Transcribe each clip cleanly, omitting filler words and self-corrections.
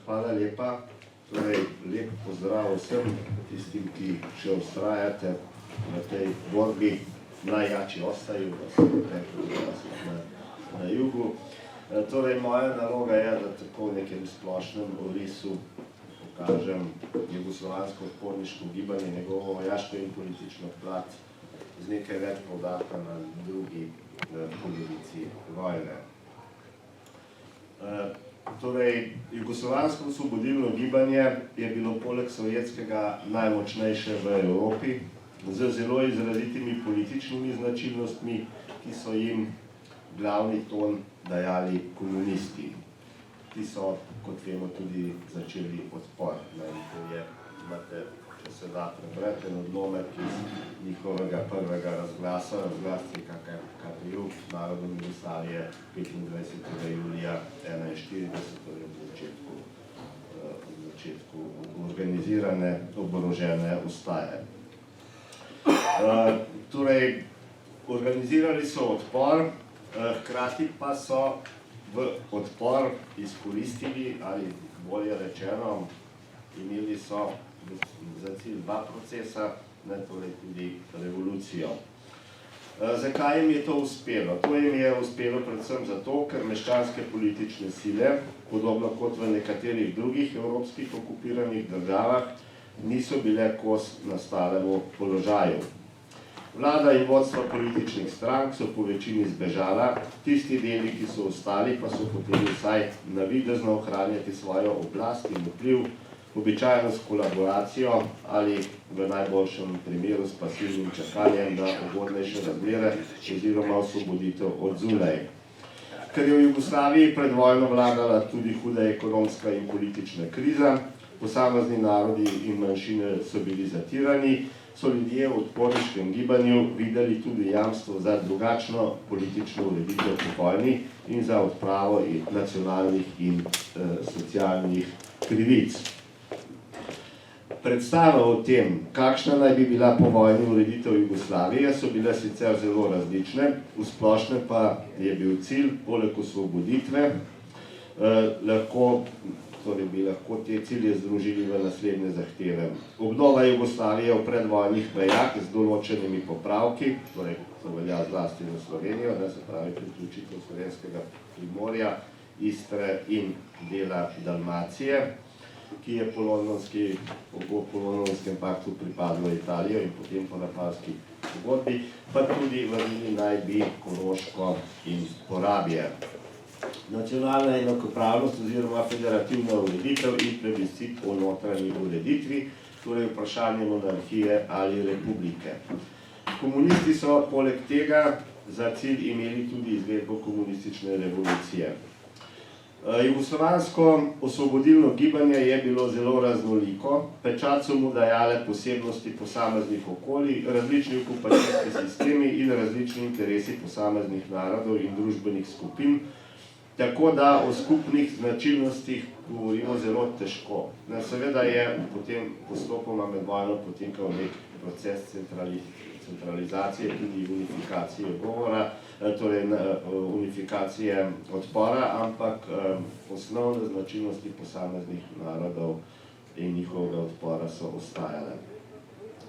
Hvala lepa. Torej, lep pozdrav vsem tistim, ki še vztrajate v tej borbi. Najjači ostajajo, da so rekli na jugu. Torej, moja naloga je, da tako v nekem splošnem orisu pokažem jugoslovansko odporniško gibanje, njegovo vojaško in politično plat z nekaj več poudarka na drugi polovici vojne. Torej, jugoslovansko osvobodilno gibanje je bilo poleg sovjetskega najmočnejše v Evropi, z zelo izrazitimi političnimi značilnostmi, ki so jim glavni ton dajali komunisti. Ti so, kot vemo, tudi začeli odpor. Imate, če se da, prebrati en odlomek iz njihovega prvega razglasa, razglasnika KPJ, Narodom Jugoslavije 25. julija 1941, torej v začetku organizirane, oborožene ustaje. Torej, organizirali so odpor, hkrati pa so v odpor izkoristili, ali bolje rečeno, imeli so za cilj dva procesa, torej tudi revolucijo. Zakaj jim je to uspelo? To jim je uspelo predvsem zato, ker meščanske politične sile, podobno kot v nekaterih drugih evropskih okupiranih državah, niso bile kos nastalemu položaju. Vlada in vodstva političnih strank so po večini zbežala, tisti deli, ki so ostali, pa so hoteli vsaj navidezno ohranjati svojo oblast in vpliv, običajno s kolaboracijo ali v najboljšem primeru s pasivnim čakanjem na ugodnejše razmere oziroma osvoboditev od zunaj. Ker je v Jugoslaviji pred vojno vladala tudi huda ekonomska in politična kriza, posamezni narodi in manjšine so bili zatirani, so ljudje v odporniškem gibanju videli tudi jamstvo za drugačno politično ureditev po vojni in za odpravo nacionalnih in socialnih krivic. Predstave o tem, kakšna naj bi bila povojna ureditev Jugoslavije, so bile sicer zelo različne, v splošnem pa je bil cilj, poleg osvoboditve, bi lahko te cilje združili v naslednje zahteve. Obnova Jugoslavije v predvojnih mejah z določenimi popravki, torej to velja zlasti za Slovenijo, da se pravi priključitev Slovenskega Primorja, Istre in dela Dalmacije, ki je po londonskem paktu pripadlo Italijo in potem po Rapalski pogodbi, pa tudi vrnili naj bi Koroško in Porabje. Nacionalna enakopravnost oziroma federativna ureditev in plebiscit o notranji ureditvi, torej vprašanje monarhije ali republike. Komunisti so poleg tega za cilj imeli tudi izvedbo komunistične revolucije. Jugoslovansko osvobodilno gibanje je bilo zelo raznoliko, pečat so mu dajale posebnosti posameznih okolij, različni okupacijski sistemi in različni interesi posameznih narodov in družbenih skupin, tako da o skupnih značilnostih govorimo zelo težko. Seveda je potem postopoma med vojno potekal nek proces centralizacije, tudi unifikacije govora, torej unifikacije odpora, ampak osnovne značilnosti posameznih narodov in njihovega odpora so ostajale.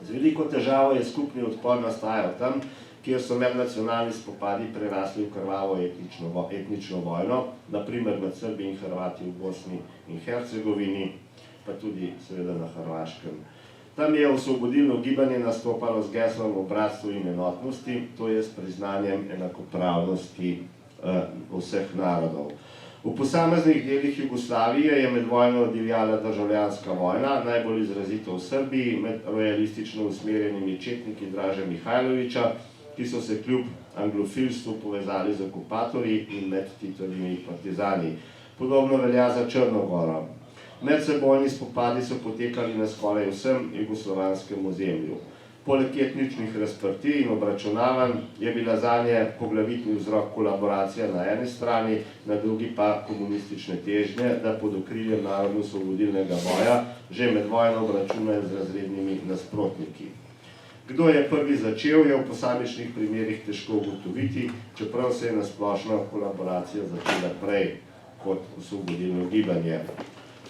Z veliko težavo je skupni odpor nastajal tam, kjer so mednacionalni spopadi prerasli v krvavo etnično vojno, naprimer med Srbi in Hrvati v Bosni in Hercegovini, pa tudi seveda na Hrvaškem. Tam je osvobodilno gibanje nastopalo z geslom o bratstvu in enotnosti, to je s priznanjem enakopravnosti vseh narodov. V posameznih delih Jugoslavije je med vojno divjala državljanska vojna, najbolj izrazito v Srbiji, med rojalistično usmerjenimi četniki Draže Mihajlovića, ki so se kljub anglofilstvu povezali z okupatorji in med Titovimi partizani. Podobno velja za Črno goro. Medsebojni spopadi so potekali na skoraj vsem jugoslovanskem ozemlju. Poleg etničnih razprtij in obračunavanj je bila zanje poglavitni vzrok kolaboracija na eni strani, na drugi pa komunistične težnje, da pod okriljem narodno-osvobodilnega boja že med vojno obračunajo z razrednimi nasprotniki. Kdo je prvi začel, je v posamičnih primerih težko ugotoviti, čeprav se je na splošno kolaboracija začela prej kot osvobodilno gibanje.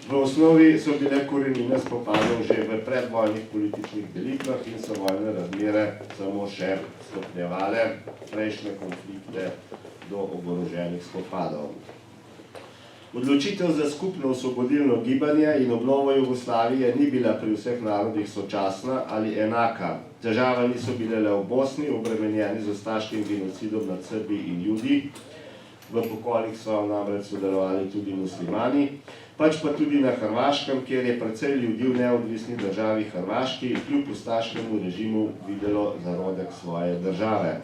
V osnovi so bile korenine spopadov že v predvojnih političnih delitvah in so vojne razmere samo še stopnjevale prejšnje konflikte do oboroženih spopadov. Odločitev za skupno osvobodilno gibanje in obnovo Jugoslavije ni bila pri vseh narodih sočasna ali enaka. Težave niso bile le v Bosni, obremenjeni z ustaškim genocidom nad Srbi in Judi, v pokolih so namreč sodelovali tudi muslimani, pač pa tudi na Hrvaškem, kjer je precej ljudi v neodvisni državi Hrvaški kljub ustaškemu režimu videlo zarodek svoje države.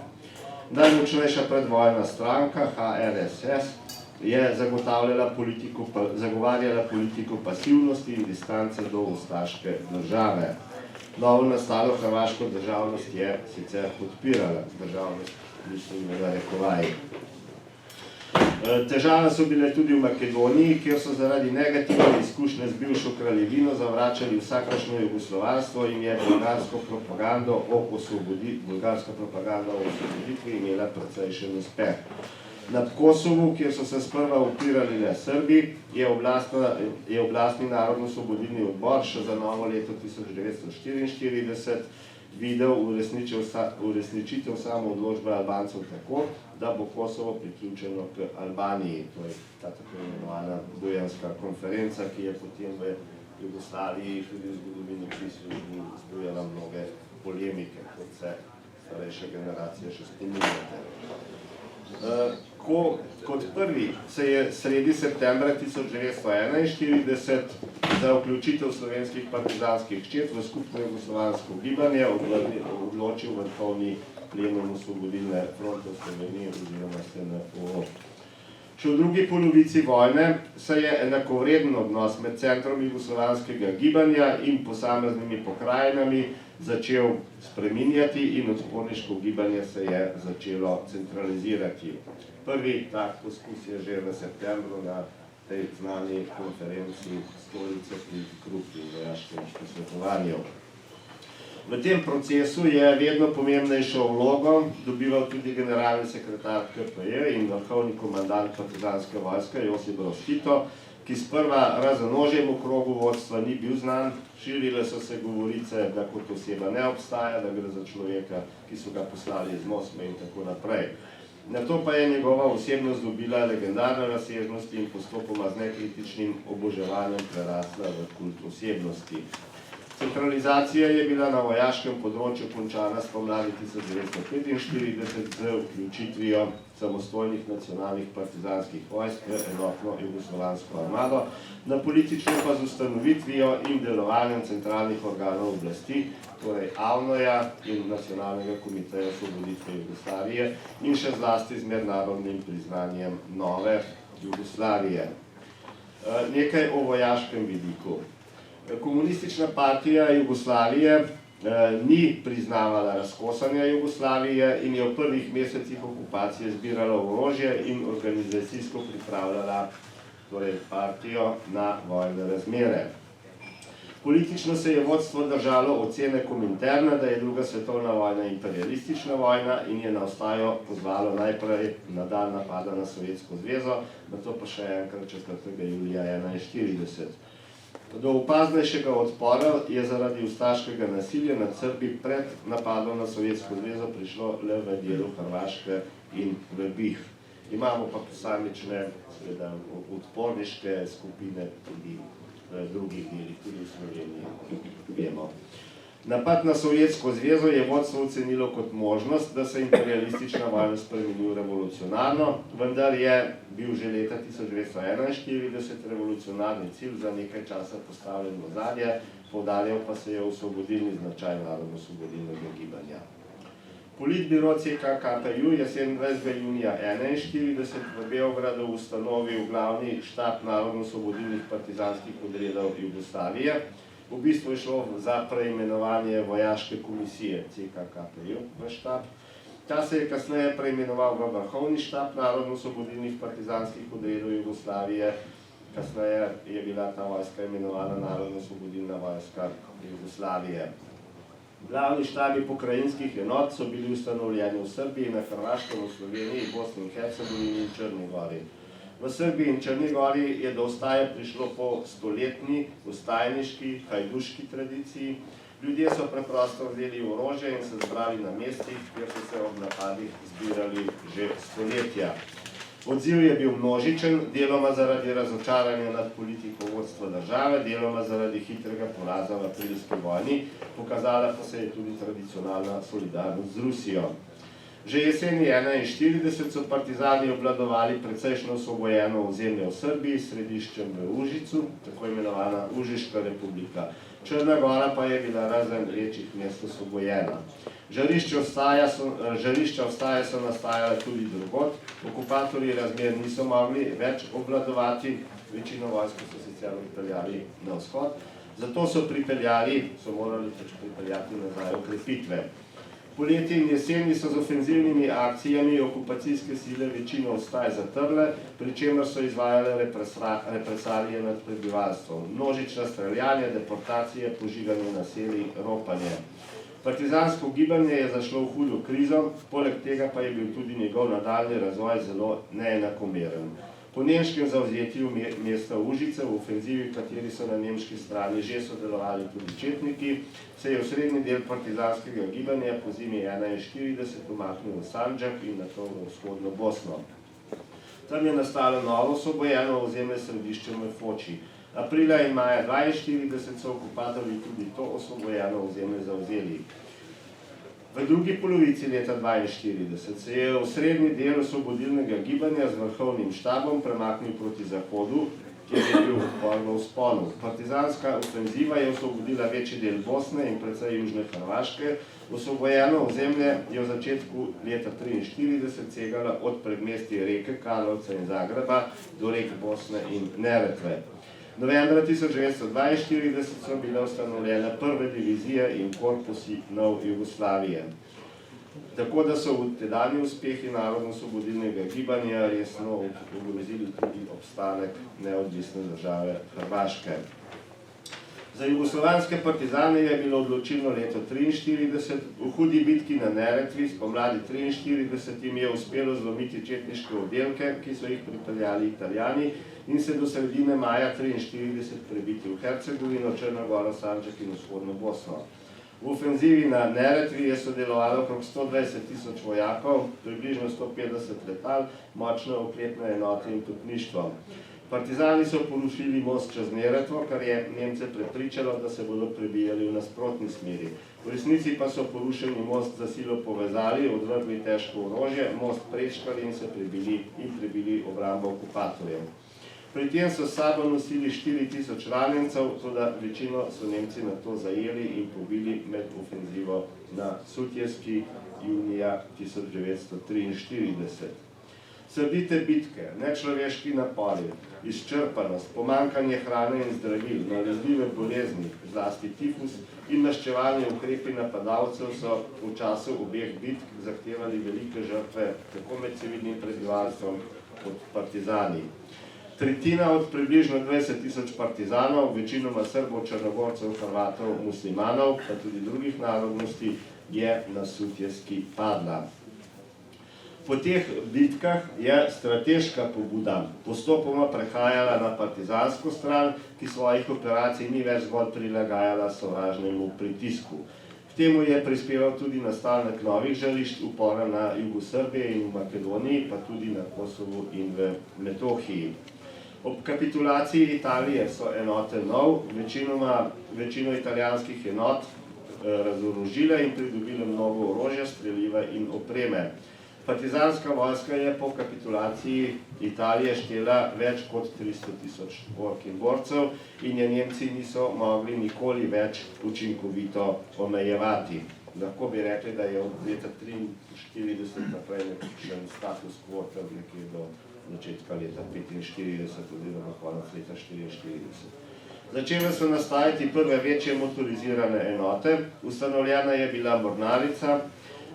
Najmočnejša predvojna stranka HRSS je zagovarjala politiko pasivnosti in distance do ustaške države. Novo nastalo hrvaško državnost je sicer podpirala, državnost mislim v narekovajih. Težave so bile tudi v Makedoniji, kjer so zaradi negativne izkušnje z bivšo kraljevino zavračali vsakršno jugoslovanstvo in je bulgarska propaganda o osvoboditvi imela precejšen uspeh. Na Kosovu, kjer so se sprva upirali le Srbi, je oblastni narodno-osvobodilni odbor še za novo leto 1944 videl uresničitev samoodločbe Albancev tako, da bo Kosovo priključeno k Albaniji. To je ta tako imenovana Bujanska konferenca, ki je potem v Jugoslaviji tudi v zgodovini vzbujala mnoge polemike, kot se starejše generacije še spominjate. Kot prvi se je sredi septembra 1941 za vključitev slovenskih partizanskih čet v skupno jugoslovansko gibanje odločil vrhovni plenum Osvobodilne fronte Slovenije oziroma SNO. Še v drugi polovici vojne se je enakovreden odnos med centrom jugoslovanskega gibanja in posameznimi pokrajinami začel spreminjati in odporniško gibanje se je začelo centralizirati. Prvi tak poskus je že v septembru na tej znani konferenci Stolice pri Krupi in vojaškem posvetovanju. V tem procesu je vedno pomembnejšo vlogo dobival tudi generalni sekretar KPJ in vrhovni komandant partizanske vojske Josip Broz Tito, ki sprva razen ožjemu krogu vodstva ni bil znan. Širile so se govorice, da kot oseba ne obstaja, da gre za človeka, ki so ga poslali iz Moskve in tako naprej. Nato pa je njegova osebnost dobila legendarne razsežnosti in postopoma z nekritičnim oboževanjem prerasla v kult osebnosti. Centralizacija je bila na vojaškem področju končana spomladi 1945 z vključitvijo samostojnih nacionalnih partizanskih vojsk v enotno jugoslovansko armado, na politično pa z ustanovitvijo in delovanjem centralnih organov oblasti, torej AVNO-ja in Nacionalnega komiteja osvoboditve Jugoslavije in še zlasti z mednarodnim priznanjem nove Jugoslavije. Nekaj o vojaškem vidiku. Komunistična partija Jugoslavije ni priznavala razkosanja Jugoslavije in je v prvih mesecih okupacije zbirala orožje in organizacijsko pripravljala partijo na vojne razmere. Politično se je vodstvo držalo ocene Kominterna, da je druga svetovna vojna imperialistična vojna in je na ostajo pozvalo najprej na dan napada na Sovjetsko zvezo, nato pa še enkrat 4. julija 1941. Do opaznejšega odpora je zaradi ustaškega nasilja nad Srbi pred napadom na Sovjetsko zvezo prišlo le v delu Hrvaške in v BiH. Imamo pa posamične odporniške skupine tudi v drugih delih, tudi v Sloveniji, vemo. Napad na Sovjetsko zvezo je vodstvo ocenilo kot možnost, da se imperialistična vojna spremeni v revolucionarno, vendar je bil že leta 1941 revolucionarni cilj za nekaj časa postavljen v ozadje, poudarjal pa se je osvobodilni značaj narodno-osvobodilnega gibanja. Politbiro CKKPJ je 27. junija 1941 v Beogradu ustanovil glavni štab narodno-osvobodilnih partizanskih odredov Jugoslavije. V bistvu je šlo za preimenovanje vojaške komisije CKKPJ v štab. Ta se je kasneje preimenoval v vrhovni štab narodno-osvobodilnih partizanskih odredov Jugoslavije. Kasneje je bila ta vojska imenovana Narodno-osvobodilna vojska Jugoslavije. Glavni štabi pokrajinskih enot so bili ustanovljeni v Srbiji, na Hrvaškem, v Sloveniji, Bosni in Hercegovini in Črni Gori. V Srbiji in Črni Gori je do vstaje prišlo po stoletni vstajniški, hajduški tradiciji. Ljudje so preprosto vzeli orožje in se zbrali na mestih, kjer so se ob napadih zbirali že stoletja. Odziv je bil množičen, deloma zaradi razočaranja nad politiko vodstva države, deloma zaradi hitrega poraza v aprilski vojni, pokazala pa se je tudi tradicionalna solidarnost z Rusijo. Že jeseni 1941 so partizani obvladovali precejšnjo osvobojeno ozemlje v Srbiji, središčem v Užicu, tako imenovana Užiška republika. Črna Gora pa je bila razen večjih mest osvobojena. Žarišča vstaje so nastajale tudi drugod, okupatorji razmer niso mogli več obvladovati, večino vojske so sicer pripeljali na vzhod, zato so morali pripeljati nazaj okrepitve. Poleti in jeseni so z ofenzivnimi akcijami okupacijske sile večino vstaj zatrle, pri čemer so izvajale represalije nad prebivalstvom, množična streljanja, deportacije, požiganje naselij, ropanje. Partizansko gibanje je zašlo v hudo krizo, poleg tega pa je bil tudi njegov nadaljnji razvoj zelo neenakomeren. Po nemškem zavzetju mesta Užice, v ofenzivi, kateri so na nemški strani že sodelovali tudi četniki, se je v srednji del partizanskega gibanja po zimi 1941 umaknil v Sandžak in nato v vzhodno Bosno. Tam je nastalo novo osvobojeno ozemlje središče v Foči. Aprila in maja 1942 so okupatorji tudi to osvobojeno ozemlje zavzeli. V drugi polovici leta 1942 se je v srednji del osvobodilnega gibanja z vrhovnim štabom premaknil proti zahodu, kjer je bil odpor v vzponu. Partizanska ofenziva je osvobodila večji del Bosne in precej južne Hrvaške. Osvobojeno ozemlje je v začetku leta 1943 segala od predmestja Reke, Karlovca in Zagreba do rek Bosne in Neretve. Novembra 1942 so bile ustanovljene prve divizije in korpusi nov Jugoslavije. Tako da so v tedanji uspehi narodno-osvobodilnega gibanja resno ogrozili tudi obstanek neodvisne države Hrvaške. Za jugoslovanske partizane je bilo odločilno leto 1943. V hudi bitki na Neretvi spomladi 1943 jim je uspelo zlomiti četniške oddelke, ki so jih pripeljali Italijani, in se do sredine maja 1943 prebiti v Hercegovino, Črno Goro, Sandžak in vzhodno Bosno. V ofenzivi na Neretvi je sodelovalo okrog 120.000 vojakov, približno 150 letal, močne oklepne enote in topništvo. Partizani so porušili most čez Neretvo, kar je Nemce prepričalo, da se bodo prebijali v nasprotni smeri. V resnici pa so porušeni most za silo povezali, odvrgli težko orožje, most prečkali in se prebili obrambo okupatorjev. Pri tem so s sabo nosili 4.000 ranjencev, toda večino so Nemci na to zajeli in pobili med ofenzivo na Sutjeski junija 1943. Srdite bitke, nečloveški napori, izčrpanost, pomanjkanje hrane in zdravil, nalezljive bolezni, zlasti tifus in maščevalni ukrepi napadalcev so v času obeh bitk zahtevali velike žrtve tako med civilnim prebivalstvom kot partizani. Tretjina od približno 20.000 partizanov, večinoma Srbov, Črnogorcev, Hrvatov, muslimanov, pa tudi drugih narodnosti, je na Sutjeski padla. Po teh bitkah je strateška pobuda postopoma prehajala na partizansko stran, ki svojih operacij ni več zgolj prilagajala sovražnemu pritisku. K temu je prispeval tudi nastanek novih žarišč upora na jugu Srbije in v Makedoniji, pa tudi na Kosovu in v Metohiji. Ob kapitulaciji Italije so enote nov, večino italijanskih enot razorožile in pridobile mnogo orožja, streljiva in opreme. Partizanska vojska je po kapitulaciji Italije štela več kot 300.000 bork in borcev in je Nemci niso mogli nikoli več učinkovito omejevati. Lahko bi rekli, da je od leta 1943 naprej nekakšen status quo nekje do začetka leta 1945 oziroma konec leta 1944. Začele so nastajati prve večje motorizirane enote, ustanovljena je bila mornarica.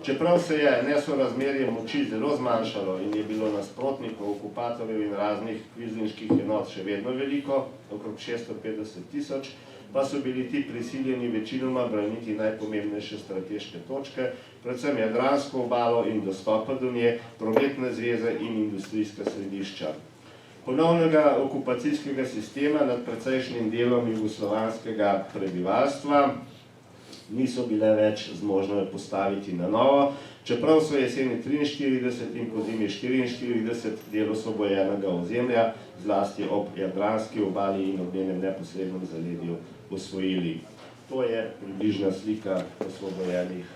Čeprav se je nesorazmerje moči zelo zmanjšalo in je bilo nasprotnikov, okupatorjev in raznih kvizinških enot še vedno veliko, okrog 650.000, pa so bili ti prisiljeni večinoma braniti najpomembnejše strateške točke, predvsem Jadransko obalo in dostopa do nje, prometne zveze in industrijska središča. ponovnega okupacijskega sistema nad precejšnjim delom jugoslovanskega prebivalstva niso bile več zmožne postaviti na novo, čeprav so jeseni 43 in pozimi 44 del osvobojenega ozemlja, zlasti ob Jadranski obali in ob njenem neposrednem zaledju, osvojili. To je približna slika osvobojenih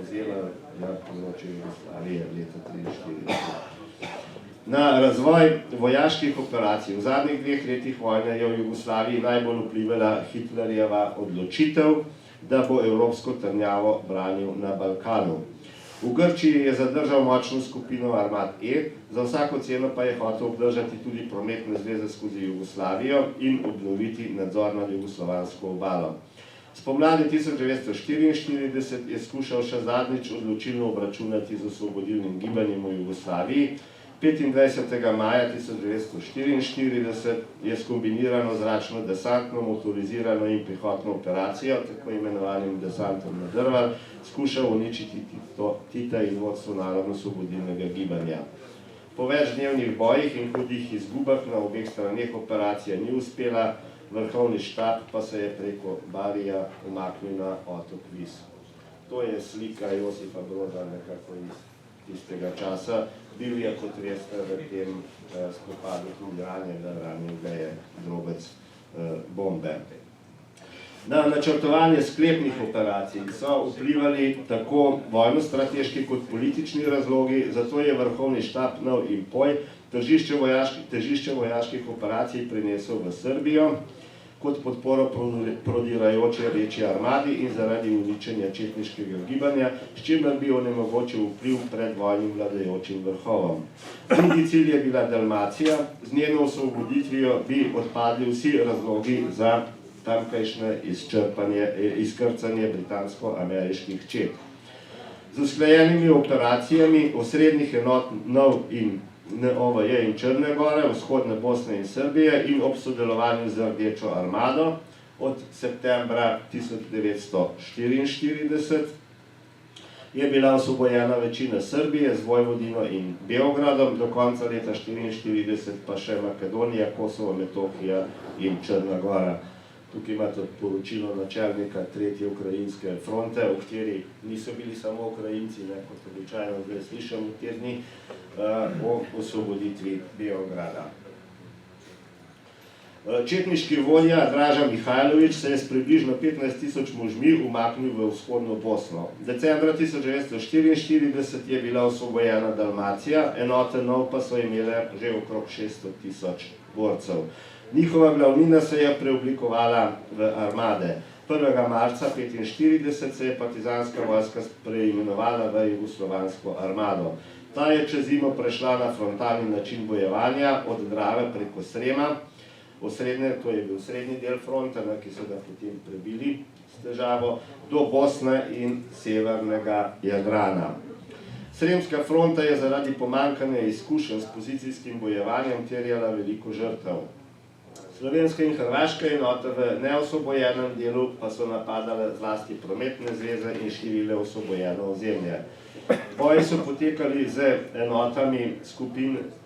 ozemelj na področju Jugoslavije leta 1943. Na razvoj vojaških operacij v zadnjih 2 letih vojne je v Jugoslaviji najbolj vplivala Hitlerjeva odločitev, da bo evropsko trdnjavo branil na Balkanu. V Grčiji je zadržal močno skupino armad E, za vsako ceno pa je hotel obdržati tudi prometne zveze skozi Jugoslavijo in obnoviti nadzor nad jugoslovansko obalo. Spomladi 1944 je skušal še zadnjič odločilno obračunati z osvobodilnim gibanjem v Jugoslaviji. 25. maja 1944 je s kombinirano zračno desantno, motorizirano in pehotno operacijo, tako imenovanim desantom na Drvar, skušal uničiti Tita in vodstvo narodno-osvobodilnega gibanja. Po večdnevnih bojih in hudih izgubah na obeh straneh operacija ni uspela, vrhovni štab pa se je preko Barija umaknil na otok Vis. To je slika Josipa Broza nekako iz tistega časa. Bil je, kot veste, v tem spopadu tudi ranjen ga je drobec bombe. Na načrtovanje sklepnih operacij so vplivali tako vojno-strateški kot politični razlogi, zato je vrhovni štab Nov Impoj težišče vojaških operacij prinesel v Srbijo kot podporo prodirajoče Rdeči armadi in zaradi uničenja četniškega gibanja, s čimer bi onemogočil vpliv pred vojnim vladajočim vrhovom. Drugi cilj je bila Dalmacija, z njeno osvoboditvijo bi odpadli vsi razlogi za tamkajšnje izkrcanje britansko-ameriških čet. Z usklajenimi operacijami osrednjih enot NOV in NOVJ in Črne gore, vzhodne Bosne in Srbije in ob sodelovanju z Rdečo armado od septembra 1944 je bila osvobojena večina Srbije z Vojvodino in Beogradom, do konca leta 1944 pa še Makedonija, Kosovo, Metohija in Črna gora. Tukaj imate poročilo načelnika 3. ukrajinske fronte, v kateri niso bili samo Ukrajinci, kot običajno zdaj slišamo te dni, o osvoboditvi Beograda. Četniški vodja Draža Mihajlović se je s približno 15.000 možmi umaknil v vzhodno Bosno. Decembra 1944 je bila osvobojena Dalmacija, enote NOV pa so imele že okrog 600.000 borcev. Njihova glavnina se je preoblikovala v armade. 1. marca 1945 se je partizanska vojska preimenovala v Jugoslovansko armado. Ta je čez zimo prešla na frontalni način bojevanja od Drave preko Srema, to je bil srednji del fronta, ki so ga potem prebili s težavo, do Bosne in severnega Jadrana. Sremska fronta je zaradi pomanjkanja izkušenj s pozicijskim bojevanjem terjala veliko žrtev. Slovenska in hrvaška enote v neosvobojenem delu pa so napadale zlasti prometne zveze in širile osvobojeno ozemlje. Boji so potekali z enotami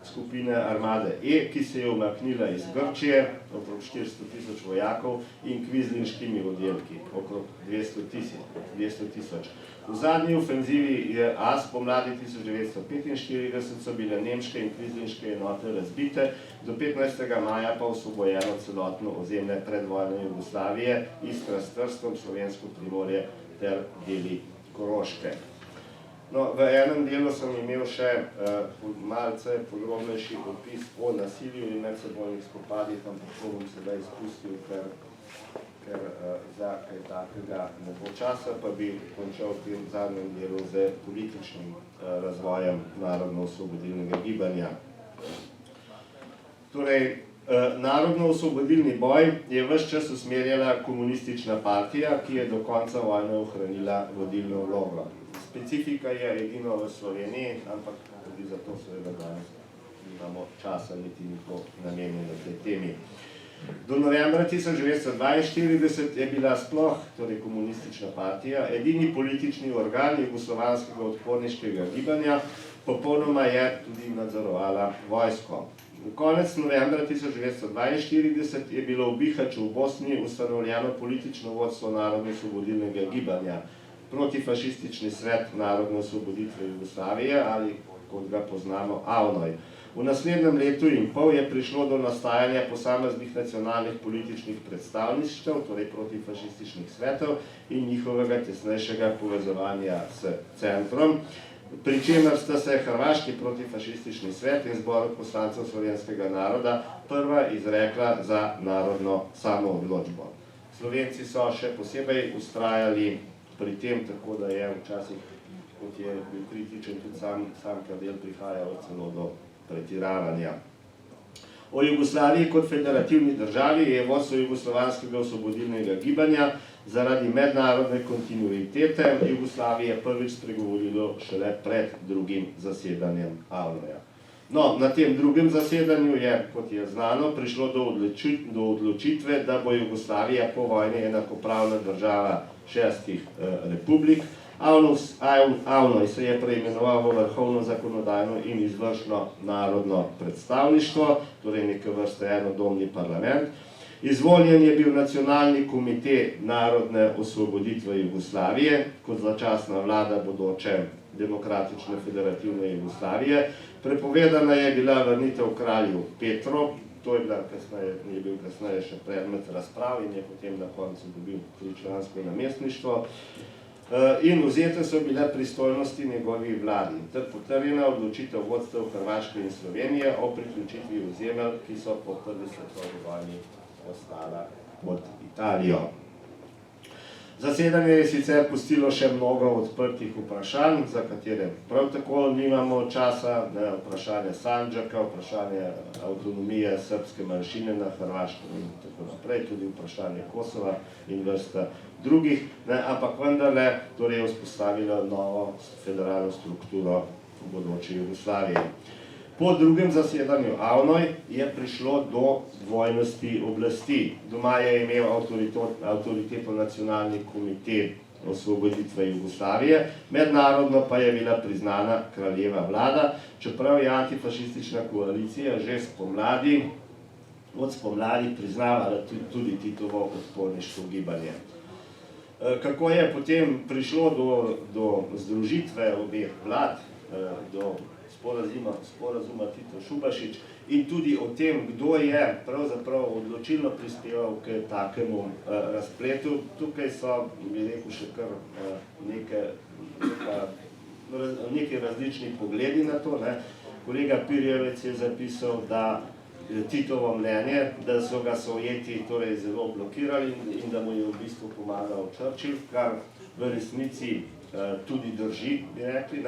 skupine armade E, ki se je umaknila iz Grčije, okrog 400.000 vojakov, in kvizlinškimi oddelki, okrog 200.000. V zadnji ofenzivi A spomladi 1945 so bile nemške in kvizlinške enote razbite, do 15. maja pa osvobojeno celotno ozemlje predvojne Jugoslavije, Istra s Trstom, Slovensko primorje ter deli Koroške. No, v enem delu sem imel še malce podrobnejši opis o nasilju in medsebojnih spopadih, ampak to bom sedaj izpustil, ker za kaj takega ne bo časa, pa bi končal v tem zadnjem delu z političnim razvojem narodno-osvobodilnega gibanja. Torej, narodno-osvobodilni boj je ves čas usmerjala komunistična partija, ki je do konca vojne ohranila vodilno vlogo. Specifika je edino v Sloveniji, ampak tudi zato seveda danes nimamo časa, niti ni to namenjeno tej temi. Do novembra 1942 je bila sploh, torej komunistična partija, edini politični organ jugoslovanskega odporniškega gibanja, popolnoma je tudi nadzorovala vojsko. Konec novembra 1942 je bilo v Bihaću v Bosni ustanovljeno politično vodstvo Narodno-osvobodilnega gibanja, protifašistični svet Narodne osvoboditve Jugoslavije ali, kot ga poznamo, AVNOJ. V naslednjem letu in pol je prišlo do nastajanja posameznih nacionalnih političnih predstavništev, torej protifašističnih svetov in njihovega tesnejšega povezovanja s centrom, pri čemer sta se Hrvaški protifašistični svet in Zbor poslancev slovenskega naroda prva izrekla za narodno samoodločbo. Slovenci so še posebej vztrajali pri tem, tako da je včasih, kot je bil kritičen, tudi sam Kardelj prihajal celo do pretiravanja. O Jugoslaviji kot federativni državi je vodstvo Jugoslovanskega osvobodilnega gibanja zaradi mednarodne kontinuitete Jugoslavije prvič spregovorilo šele pred drugim zasedanjem AVNOJ-a. No, na tem drugem zasedanju je, kot je znano, prišlo do odločitve, da bo Jugoslavija po vojni enakopravna država 6 republik. AVNOJ se je preimenoval v Vrhovno zakonodajno in izvršno narodno predstavništvo, torej neke vrste enodomni parlament. Izvoljen je bil Nacionalni komite Narodne osvoboditve Jugoslavije kot začasna vlada bodoče demokratične federativne Jugoslavije. Prepovedana je bila vrnitev kralju Petru, to je bil kasneje še predmet razprav in je potem na koncu dobil tričlansko namestništvo. In vzete so bile pristojnosti njegovi vladi, ter potrjena odločitev vodstev Hrvaške in Slovenije o priključitvi ozemelj, ki so po prvi svetovni vojni ostala pod Italijo. Zasedanje je sicer pustilo še mnogo odprtih vprašanj, za katere prav tako nimamo časa, vprašanje Sandžaka, vprašanje avtonomije srbske manjšine na Hrvaškem in tako naprej, tudi vprašanje Kosova in vrsta drugih, ampak vendarle torej je vzpostavila novo federalno strukturo v bodoče Jugoslavije. Po drugem zasedanju AVNOJ je prišlo do dvojnosti oblasti. Doma je imel avtoriteto Nacionalni komite osvoboditve Jugoslavije, mednarodno pa je bila priznana kraljeva vlada, čeprav je antifašistična koalicija že od spomladi priznavala tudi Titovo odporniško gibanje. Kako je potem prišlo do združitve obeh vlad, do sporazuma Tito-Šubašič in tudi o tem, kdo je pravzaprav odločilno prispeval k takemu razpletu. Tukaj so, bi rekel, še kar neki različni pogledi na to. Kolega Pirjevec je zapisal, da Titovo mnenje, da so ga Sovjeti zelo blokirali in da mu je v bistvu pomagal Churchill, kar v resnici tudi drži, bi rekli,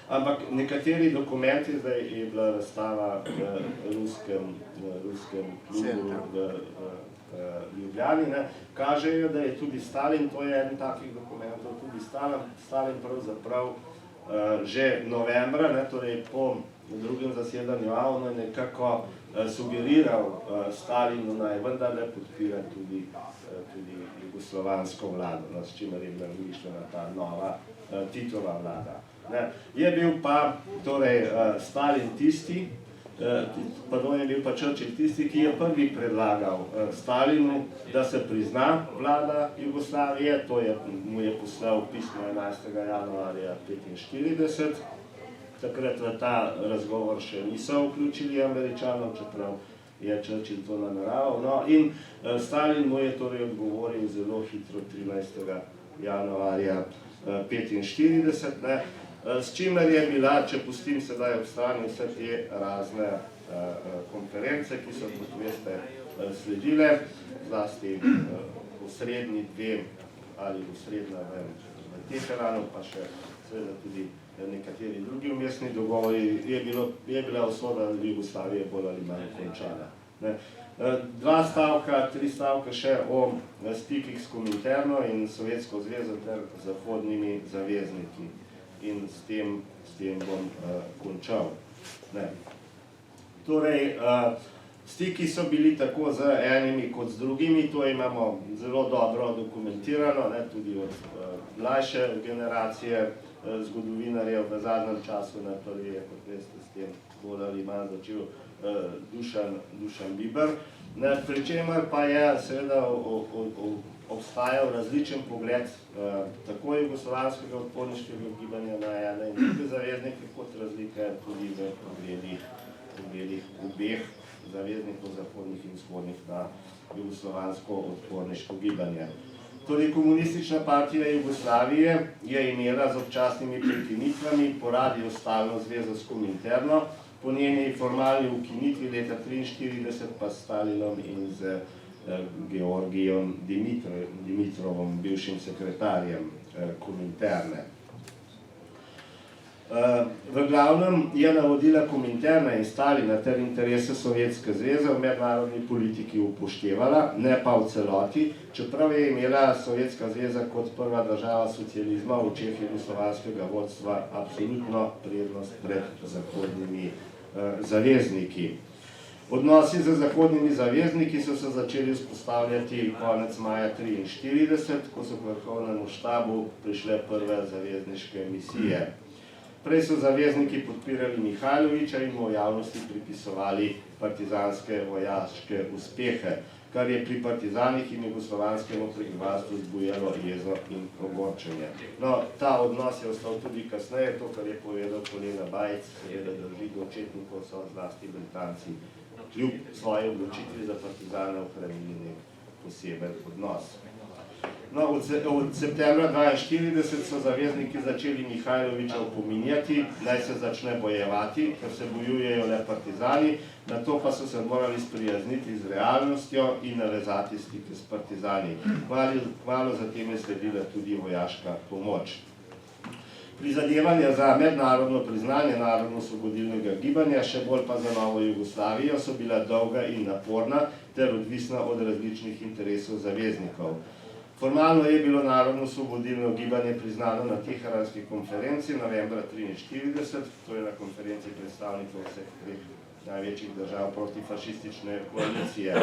ampak nekateri dokumenti, zdaj je bila razstava v ruskem klubu v Ljubljani, kažejo, da je tudi Stalin, to je eden takih dokumentov, tudi Stalin pravzaprav že novembra, torej po drugem zasedanju AVNOJ nekako sugeriral Stalinu, naj vendarle podpira tudi jugoslovansko vlado, s čimer je bila mišljena ta nova Titova vlada. Je bil pa Stalin tisti, je bil pa Churchill tisti, ki je prvi predlagal Stalinu, da se prizna vlada Jugoslavije, to mu je poslal pismo 11. januarja 1945. Takrat v ta razgovor še niso vključili Američanov, čeprav je Churchill to nameraval. In Stalin mu je odgovoril zelo hitro 13. januarja 1945, s čimer je bila, če pustim sedaj ob strani vse te razne konference, ki so, kot veste, sledile, zlasti osrednji dve ali osrednja v Teheranu, pa še seveda tudi nekateri drugi vmesni dogovori, je bila usoda Jugoslavije bolj ali manj končana. 2 stavka, 3 stavka še o stikih s Kominterno in Sovjetsko zvezo ter zahodnimi zavezniki. In s tem bom končal. Torej, stiki so bili tako z enimi kot z drugimi, to imamo zelo dobro dokumentirano, tudi od mlajše generacije zgodovinarjev v zadnjem času, prvi je, kot veste, s tem bolj ali manj začel Dušan Biber, pri čemer pa je seveda obstajal različen pogled tako jugoslovanskega odporniškega gibanja na ene in druge zaveznike, kot razlike tudi v pogledih obeh zaveznikov zahodnih in vzhodnih na jugoslovansko odporniško gibanje. Torej, Komunistična partija Jugoslavije je imela z občasnimi prekinitvami po radiju stalno zvezo s Kominterno, po njeni formalni ukinitvi leta 1943 pa s Stalinom in z Georgijom Dimitrovom, bivšim sekretarjem Kominterne. V glavnem je navodila Kominterna in Stalina ter interese Sovjetske zveze v mednarodni politiki upoštevala, ne pa v celoti, čeprav je imela Sovjetska zveza kot prva država socializma v očeh jugoslovanskega vodstva absolutno prednost pred zahodnimi zavezniki. Odnosi z zahodnimi zavezniki so se začeli vzpostavljati konec maja 1943, ko so k vrhovnemu štabu prišle prve zavezniške misije. Prej so zavezniki podpirali Mihajlovića in mu v javnosti pripisovali partizanske vojaške uspehe, kar je pri partizanih in jugoslovanskemu prebivalstvu vzbujalo jezo in ogorčenje. No, ta odnos je ostal tudi kasneje, to, kar je povedal kolega Bajec, seveda drži, do očetnikov so zlasti Britanci kljub svoje odločitvi za partizane ohranili nek poseben odnos. No, od septembra 1942 so zavezniki začeli Mihajlovića opominjati, naj se začne bojevati, ker se bojujejo le partizani, nato pa so se morali sprijazniti z realnostjo in navezati stike s partizani. Kmalu zatem je sledila tudi vojaška pomoč. Prizadevanja za mednarodno priznanje narodno-osvobodilnega gibanja, še bolj pa za novo Jugoslavijo, so bila dolga in naporna ter odvisna od različnih interesov zaveznikov. Formalno je bilo narodno-osvobodilno gibanje priznano na Teheranski konferenci novembra 1943, to je na konferenci predstavnikov vseh treh največjih držav protifašistične koalicije.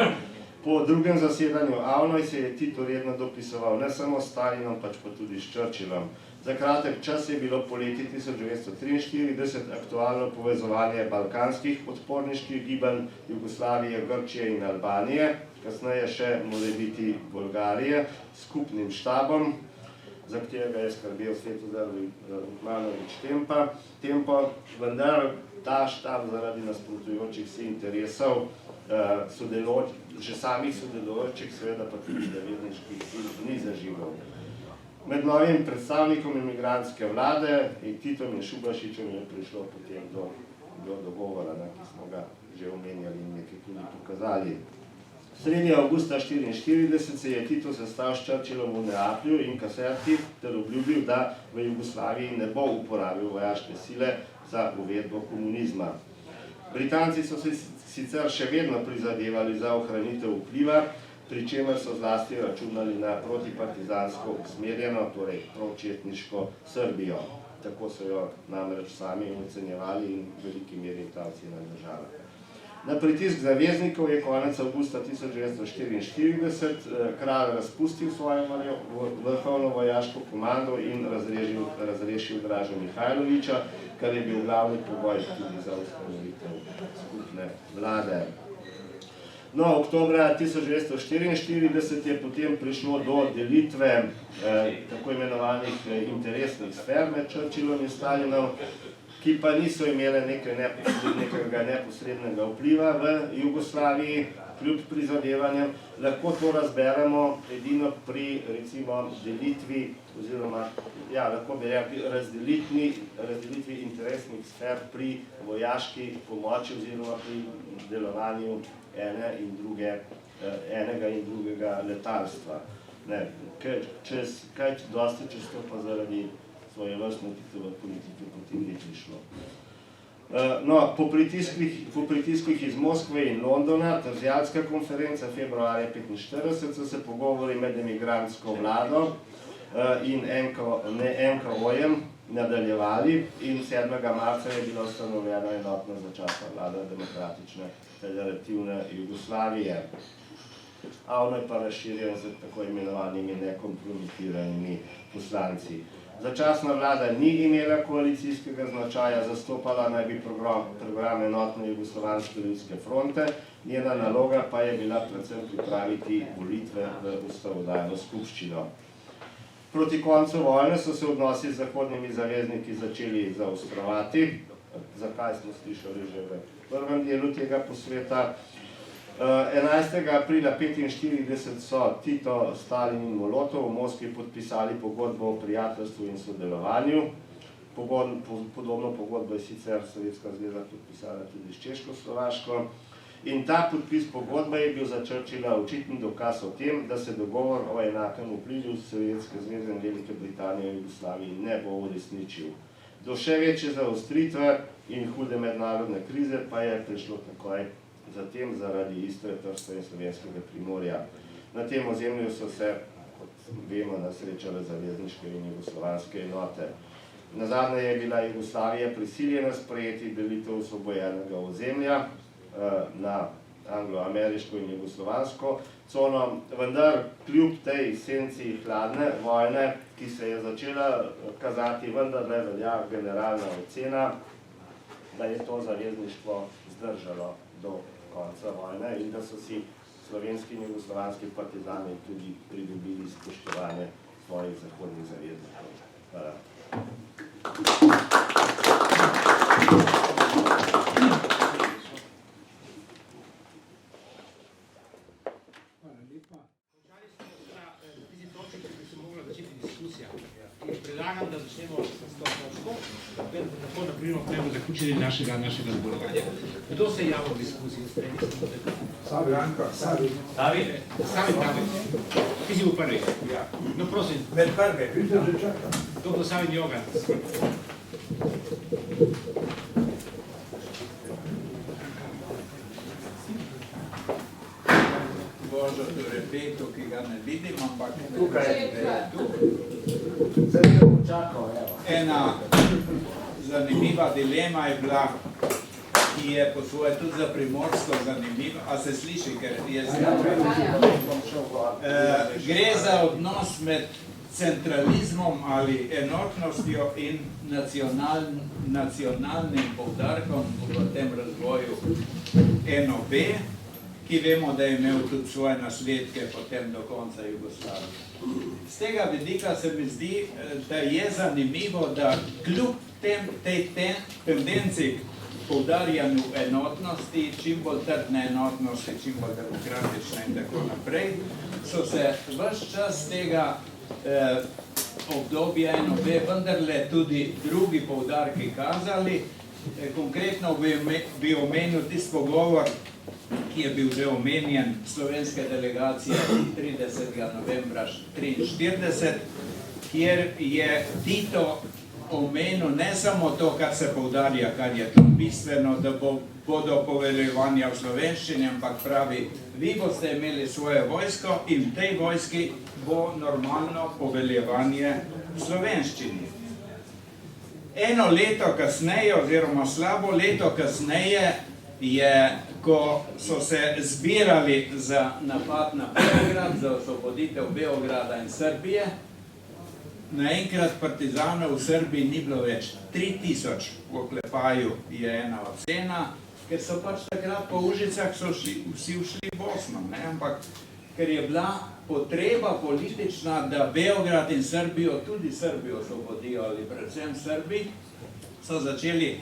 Po drugem zasedanju Avnoj se je Tito redno dopisoval ne samo s Stalinom, pač pa tudi s Churchillom. Za kratek čas je bilo poleti 1943 aktualno povezovanje balkanskih odporniških gibanj Jugoslavije, Grčije in Albanije, kasneje še morebiti Bolgarije, s skupnim štabom, za katerega je skrbel Svetozar Vukmanović Tempo, vendar ta štab zaradi nasprotujočih si interesov, že samih sodelujočih, seveda pa tudi zavezniških sil, ni zaživel. Med novim predstavnikom imigrantske vlade in Titom in Šubašičem je prišlo potem do dogovora, ki smo ga že omenjali in nekaj tudi pokazali. Sredi avgusta 1944 se je Tito sestal s Churchillom v Neaplju in Caserti ter obljubil, da v Jugoslaviji ne bo uporabil vojaške sile za uvedbo komunizma. Britanci so se sicer še vedno prizadevali za ohranitev vpliva, pri čemer so zlasti računali na protipartizansko usmerjeno, torej pročetniško Srbijo. Tako so jo namreč sami ocenjevali in v veliki meri ta ocena držala. Na pritisk zaveznikov je konec avgusta 1944 kralj razpustil svojo vrhovno vojaško komando in razrešil Draža Mihajlovića, kar je bil glavni pogoj tudi za ustanovitev skupne vlade. No, oktobra 1944 je potem prišlo do delitve tako imenovanih interesnih sfer med Churchillom in Stalinom, ki pa niso imele nekega neposrednega vpliva v Jugoslaviji, kljub prizadevanjem. Lahko to razberemo edino pri, recimo, delitvi, oziroma, ja, lahko bi rekli, razdelitvi interesnih sfer pri vojaški pomoči oziroma pri delovanju enega in drugega letalstva. Kaj dosti često pa zaradi svoje vrstne politike potem ni prišlo. No, po pritiskih iz Moskve in Londona, Terzijalska konferenca februarja 1945, so se pogovori med emigrantsko vlado in NKO-jem nadaljevali in 7. marca je bila ustanovljena enotna začasna vlada Demokratične federativne Jugoslavije. Avno je pa razširjen z tako imenovanimi nekompromitiranimi poslanci. Začasna vlada ni imela koalicijskega značaja, zastopala naj bi program enotne Jugoslovanske ljudske fronte, njena naloga pa je bila predvsem pripraviti volitve v ustavodajno skupščino. Proti koncu vojne so se odnosi z zahodnimi zavezniki začeli zaostrovati, zakaj smo slišali že v prvem delu tega posveta. 11. aprila 1945 so Tito, Stalin in Molotov v Moskvi podpisali pogodbo o prijateljstvu in sodelovanju. Podobno pogodbo je sicer Sovjetska zveza podpisala tudi s Češko-Slovaško. In ta podpis pogodbe je bil za Churchilla očitni dokaz o tem, da se dogovor o enakem vplivu Sovjetske zveze in Velike Britanije v Jugoslaviji ne bo uresničil. Do še večje zaostritve in hude mednarodne krize pa je prišlo takoj zatem zaradi Istre, Trsta in Slovenskega Primorja. Na tem ozemlju so se, kot vemo, srečale zavezniške in jugoslovanske enote. Nazadnje je bila Jugoslavija prisiljena sprejeti delitev osvobojenega ozemlja na anglo-ameriško in jugoslovansko cono, vendar kljub tej senci hladne vojne, ki se je začela kazati, vendarle velja generalna ocena, da je to zavezništvo zdržalo do konca vojne in da so si slovenski in jugoslovanski partizani tudi pridobili spoštovanje svojih zahodnih zaveznikov. Hvala. Predlagam, da začnemo s to točko, da tako naprimer bomo zaključili našega zborovanja. Kdo se je javil v diskusiji? Savi, Anka, Savi. Savi? Savi. Ti si bil prvi? Ja. No, prosim. Med prvi, vidite, že čakam. Dobro, Savi Njogan. Božo Repetu, ki ga ne vidim, ampak Tukaj je tu. Čakal, Ena zanimiva dilema je bila, ki je po svoje tudi za Primorsko zanimiva, a se sliši, ker je gre za odnos med centralizmom ali enotnostjo in nacionalnim poudarkom v tem razvoju NOB, ki vemo, da je imel tudi svoje nasledke potem do konca Jugoslavije. Z tega vidika se mi zdi, da je zanimivo, da kljub tej tendenci poudarjanju enotnosti, čim bolj trdne enotnosti, čim bolj demokratične in tako naprej, so se ves čas tega obdobja NOB vendarle tudi drugi poudarki kazali. Konkretno bi omenil tisti pogovor, ki je bil že omenjen slovenske delegacije 30. novembra 1943, kjer je Tito omenil ne samo to, kar se poudarja, kar je to bistveno, da bodo poveljevanja v slovenščini, ampak pravi, vi boste imeli svoje vojsko in v tej vojski bo normalno poveljevanje v slovenščini. Eno leto kasneje, oziroma slabo leto kasneje, je, ko so se zbirali za napad na Beograd, za osvoboditev Beograda in Srbije, naenkrat partizanov v Srbiji ni bilo več. 3000 v oklepaju je ena ocena, ker so pač takrat po Užicah so vsi ušli v Bosno, ampak ker je bila potreba politična, da Beograd in Srbijo, tudi Srbijo osvobodijo, ali predvsem Srbi, so začeli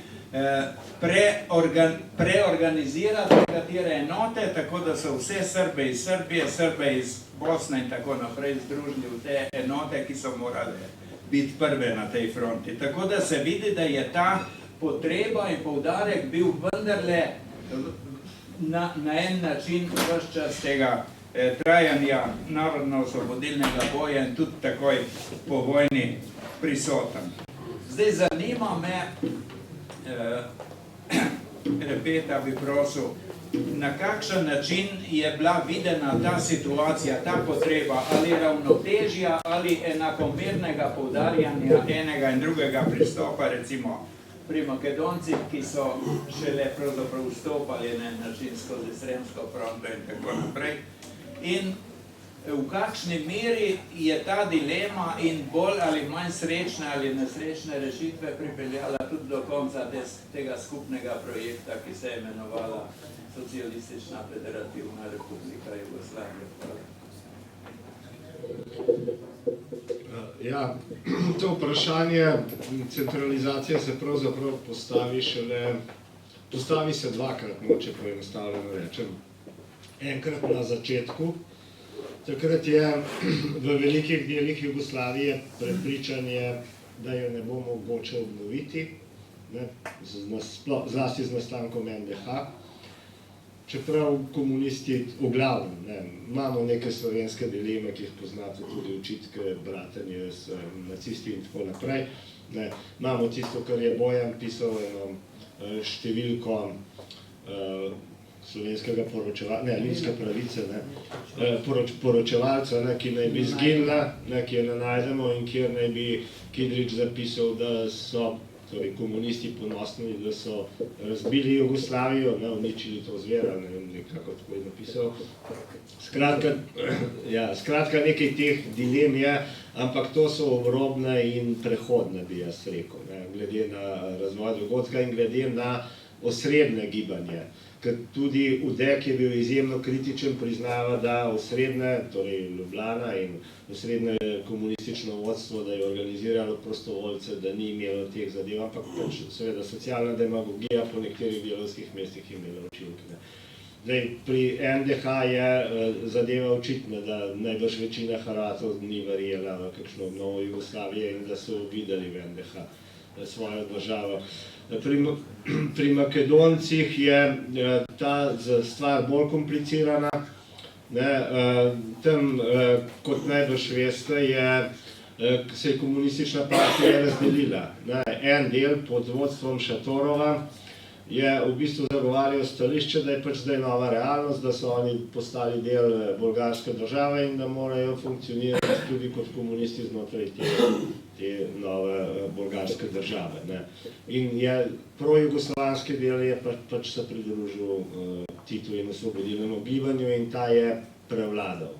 preorganizirati nekatere enote, tako da so vse Srbe iz Srbije, Srbe iz Bosne in tako naprej združili v te enote, ki so morale biti prve na tej fronti. Tako da se vidi, da je ta potreba in poudarek bil vendarle na en način ves čas tega trajanja narodno-osvobodilnega boja in tudi takoj po vojni prisoten. Zdaj zanima me, Repeta bi prosil, na kakšen način je bila videna ta situacija, ta potreba, ali ravnotežja, ali enakomernega poudarjanja enega in drugega pristopa, recimo pri Makedoncih, ki so šele pravzaprav vstopali na en način skozi Sremsko fronto in tako naprej. In v kakšni meri je ta dilema in bolj ali manj srečne ali nesrečne rešitve pripeljala tudi do konca tega skupnega projekta, ki se je imenovala Socialistična federativna republika Jugoslavije. Ja, to vprašanje centralizacije se pravzaprav postavi se dvakrat, moče poenostavljeno rečem. Enkrat na začetku, takrat je v velikih delih Jugoslavije prepričanje, da jo ne bo mogoče obnoviti, zlasti z nastankom NDH. Čeprav komunisti v glavnem, imamo neke slovenske dileme, ki jih poznate tudi očitke, bratanje s nacisti in tako naprej. Imamo tisto, kar je Bojan pisal, eno številko slovenskega poročevalca, ljudske pravice, poročevalca, ki naj bi izginila, ki jo ne najdemo in kjer naj bi Kidrič zapisal, da so komunisti ponosni, da so razbili Jugoslavijo, uničili to zver, nekako tako je napisal. Skratka, nekaj teh dilem je, ampak to so obrobne in prehodne, bi jaz rekel, glede na razvoj dogodka in glede na osrednje gibanje. Ker tudi UDEK je bil izjemno kritičen, priznava, da osrednje, torej Ljubljana in osrednje komunistično vodstvo, da je organiziralo prostovoljce, da ni imelo teh zadev, ampak seveda socialna demagogija po nekaterih delovskih mestih imela učinke. Zdaj, pri NDH je zadeva očitna, da najbrž večina Hrvatov ni verjela v kakšno obnovo Jugoslavije in da so videli v NDH svojo državo. Pri Makedoncih je ta stvar bolj komplicirana. Tam, kot najbrž veste, se je komunistična partija razdelila. En del pod vodstvom Šatorova je v bistvu zagovarjal stališče, da je pač zdaj nova realnost, da so oni postali del bolgarske države in da morajo funkcionirati tudi kot komunisti znotraj te nove bolgarske države. In je projugoslovanski del je pač se pridružil Titu in osvobodilnemu gibanju in ta je prevladal.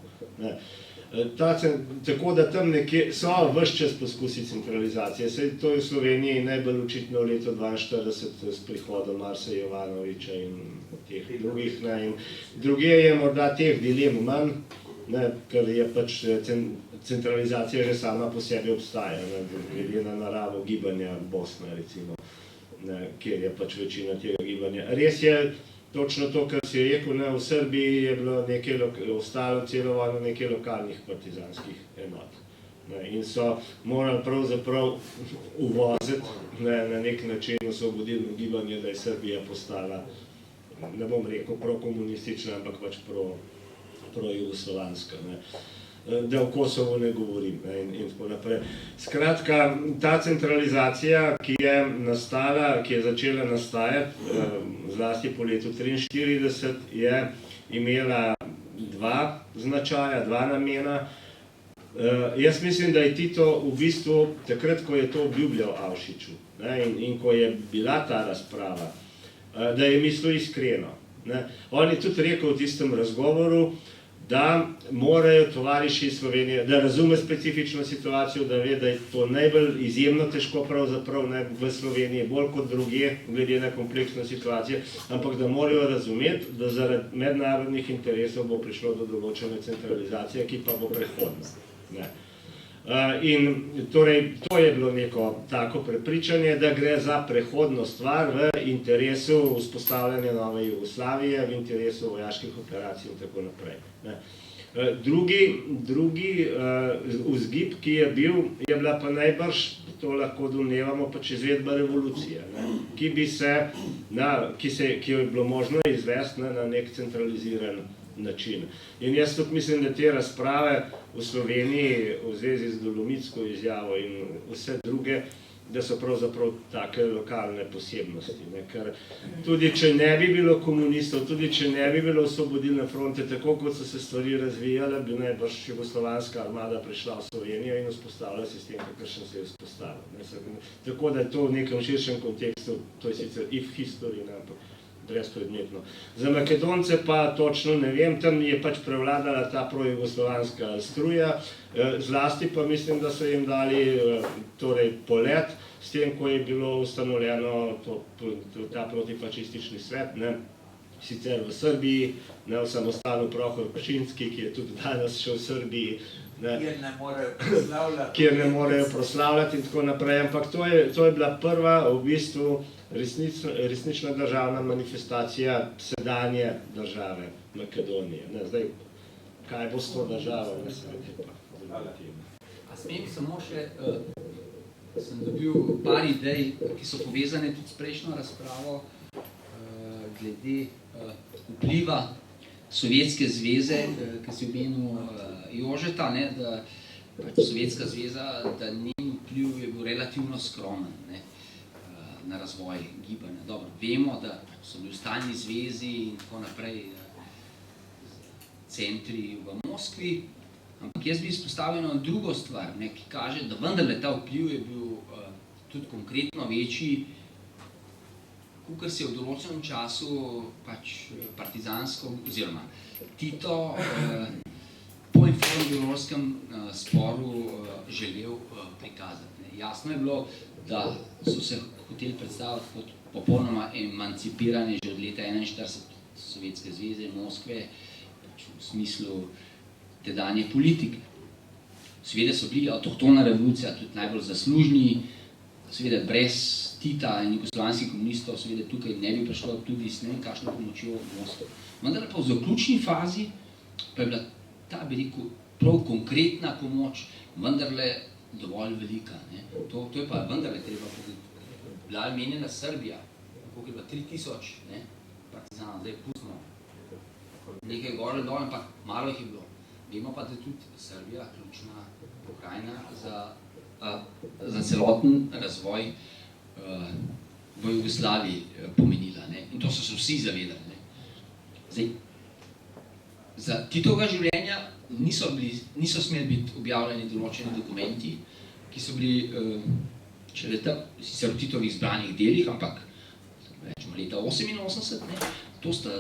Tako da tam nekje so ves čas poskusi centralizacije. Saj to je v Sloveniji najbolj očitno v letu 1942 s prihodom Marsa Jovanovića in teh drugih. Drugje je morda teh dilem manj, ker je pač centralizacija že sama po sebi obstaja, glede na naravo gibanja Bosne, recimo, kjer je pač večina tega gibanja. Res je točno to, kar si rekel, v Srbiji je bilo ostalo celo vojno nekaj lokalnih partizanskih enot. In so morali pravzaprav uvoziti na nek način osvobodilno gibanje, da je Srbija postala, ne bom rekel prokomunistična, ampak pač projugoslovanska. Da v Kosovu ne govorim in tako naprej. Skratka, ta centralizacija, ki je začela nastajati, zlasti po letu 1943, je imela dva značaja, dva namena. Jaz mislim, da je Tito v bistvu, takrat, ko je to obljubljal Avšiču in ko je bila ta razprava, da je mislil iskreno. On je tudi rekel v tistem razgovoru, da morajo tovariši iz Slovenije, da razume specifično situacijo, da ve, da je to najbolj izjemno težko pravzaprav v Sloveniji, bolj kot drugje, glede na kompleksno situacijo, ampak da morajo razumeti, da zaradi mednarodnih interesov bo prišlo do določene centralizacije, ki pa bo prehodna. In torej, to je bilo neko tako prepričanje, da gre za prehodno stvar v interesu vzpostavljanja nove Jugoslavije, v interesu vojaških operacij in tako naprej. Drugi vzgib, ki je bil, je bila pa najbrž, to lahko domnevamo, pač izvedba revolucije, ki jo je bilo možno izvesti na nek centraliziran način. In jaz tudi mislim, da te razprave v Sloveniji v zvezi z Dolomitsko izjavo in vse druge, da so pravzaprav take lokalne posebnosti. Ker tudi če ne bi bilo komunistov, tudi če ne bi bilo osvobodilne fronte, tako kot so se stvari razvijale, bi najbrž jugoslovanska armada prišla v Slovenijo in vzpostavila sistem, kakršen se je vzpostavil. Tako da je to v nekem širšem kontekstu, to je sicer if history, ampak brezpredmetno. Za Makedonce pa točno ne vem, tam je pač prevladala ta projugoslovanska struja, zlasti pa mislim, da so jim dali torej polet, s tem, ko je bilo ustanovljeno ta protifašistični svet, ne, sicer v Srbiji, ne, v samostanu Prohor Pšinski, ki je tudi danes še v Srbiji, ne, kjer ne morejo proslavljati in tako naprej, ampak to je bila prva v bistvu resnična državna manifestacija sedanje države Makedonije. Ne, zdaj, kaj bo s to državo? A smem samo še, sem dobil par idej, ki so povezane tudi s prejšnjo razpravo, glede vpliva Sovjetske zveze, ki si omenil Jožeta, ne, da pač Sovjetska zveza, da njen vpliv je bil relativno skromen, ne, na razvoj gibanja. Dobro, vemo, da so bili v stalni zvezi in tako naprej centri v Moskvi, ampak jaz bi izpostavil eno drugo stvar, ne, ki kaže, da vendarle ta vpliv je bil tudi konkretno večji, kakor se je v določenem času pač partizansko, oziroma Tito po informbiološkem sporu želel prikazati. Jasno je bilo, da so se hoteli predstaviti kot popolnoma emancipirane že od leta 1941 Sovjetske zveze in Moskve, pač v smislu tedanje politike. Seveda so bili avtohtona revolucija tudi najbolj zaslužni, seveda brez Tita in jugoslovanskih komunistov, seveda tukaj ne bi prišlo tudi s ne vem kakšno pomočjo Moskve. Vendar pa v zaključni fazi pa je bila ta, bi rekel, prav konkretna pomoč vendarle dovolj velika. Ne. To je pa vendarle treba povedati. Bila je menjena Srbija, koliko je bila 3000 partizanov, zdaj pustimo nekaj gore dol, ampak malo jih je bilo. Vemo pa, da je tudi Srbija ključna pokrajina za celoten razvoj v Jugoslaviji pomenila. Ne. In to so se vsi zavedali. Ne. Zdaj, za Titovega življenja niso smeli biti objavljeni določeni dokumenti, ki so bili sicer v Titovih izbranih delih, ampak rečemo leta 1988, ne, to sta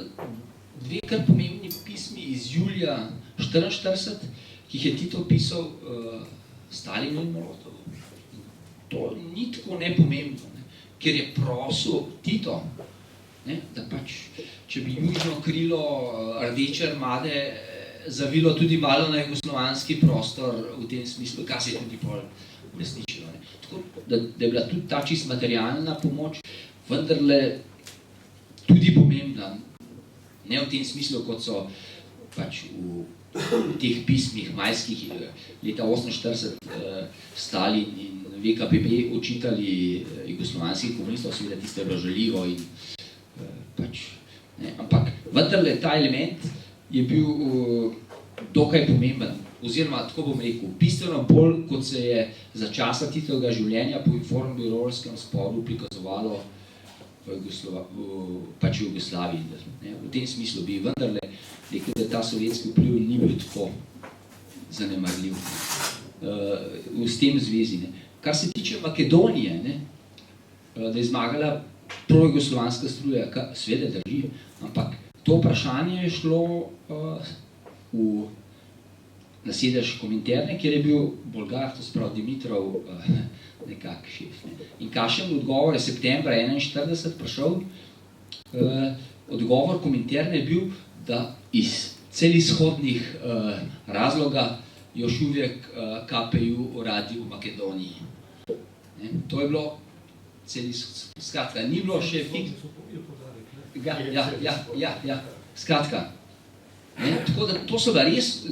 dve kar pomembni pismi iz julija 1944, ki jih je Tito pisal Stalinu in Molotovu. To ni tako nepomembno, ne, ker je prosil Tito, ne, da pač, če bi južno krilo Rdeče armade zavilo tudi malo na jugoslovanski prostor v tem smislu, kar se je tudi pol uresničilo. Tako da je bila tudi ta čist materialna pomoč vendarle tudi pomembna. Ne v tem smislu, kot so pač v teh pismih majskih leta 1948 Stalin in VKPB očitali jugoslovanskih komunistov, seveda tiste je bilo žaljivo in pač, ne, ampak vendarle ta element je bil dokaj pomemben, oziroma tako bom rekel, bistveno bolj, kot se je za časa Titovega življenja po informbiološkem sporu prikazovalo pač v Jugoslaviji. Ne. V tem smislu bi vendarle rekel, da ta sovjetski vpliv ni bil tako zanemarljiv v tem zvezi. Ne. Kar se tiče Makedonije, ne, da je zmagala projugoslovanska struja, seveda drži, ampak to vprašanje je šlo na sedež Kominterne, kjer je bil Bolgar, to se pravi Dimitrov, nekak šef. Ne. In kakšen odgovor je septembra 1941 prišel? Odgovor Kominterne je bil, da iz celizhodnih razloga još uvijek KPU radi v Makedoniji. Ne. To je bilo skratka, ni bilo še skratka. Ne, tako da to so da res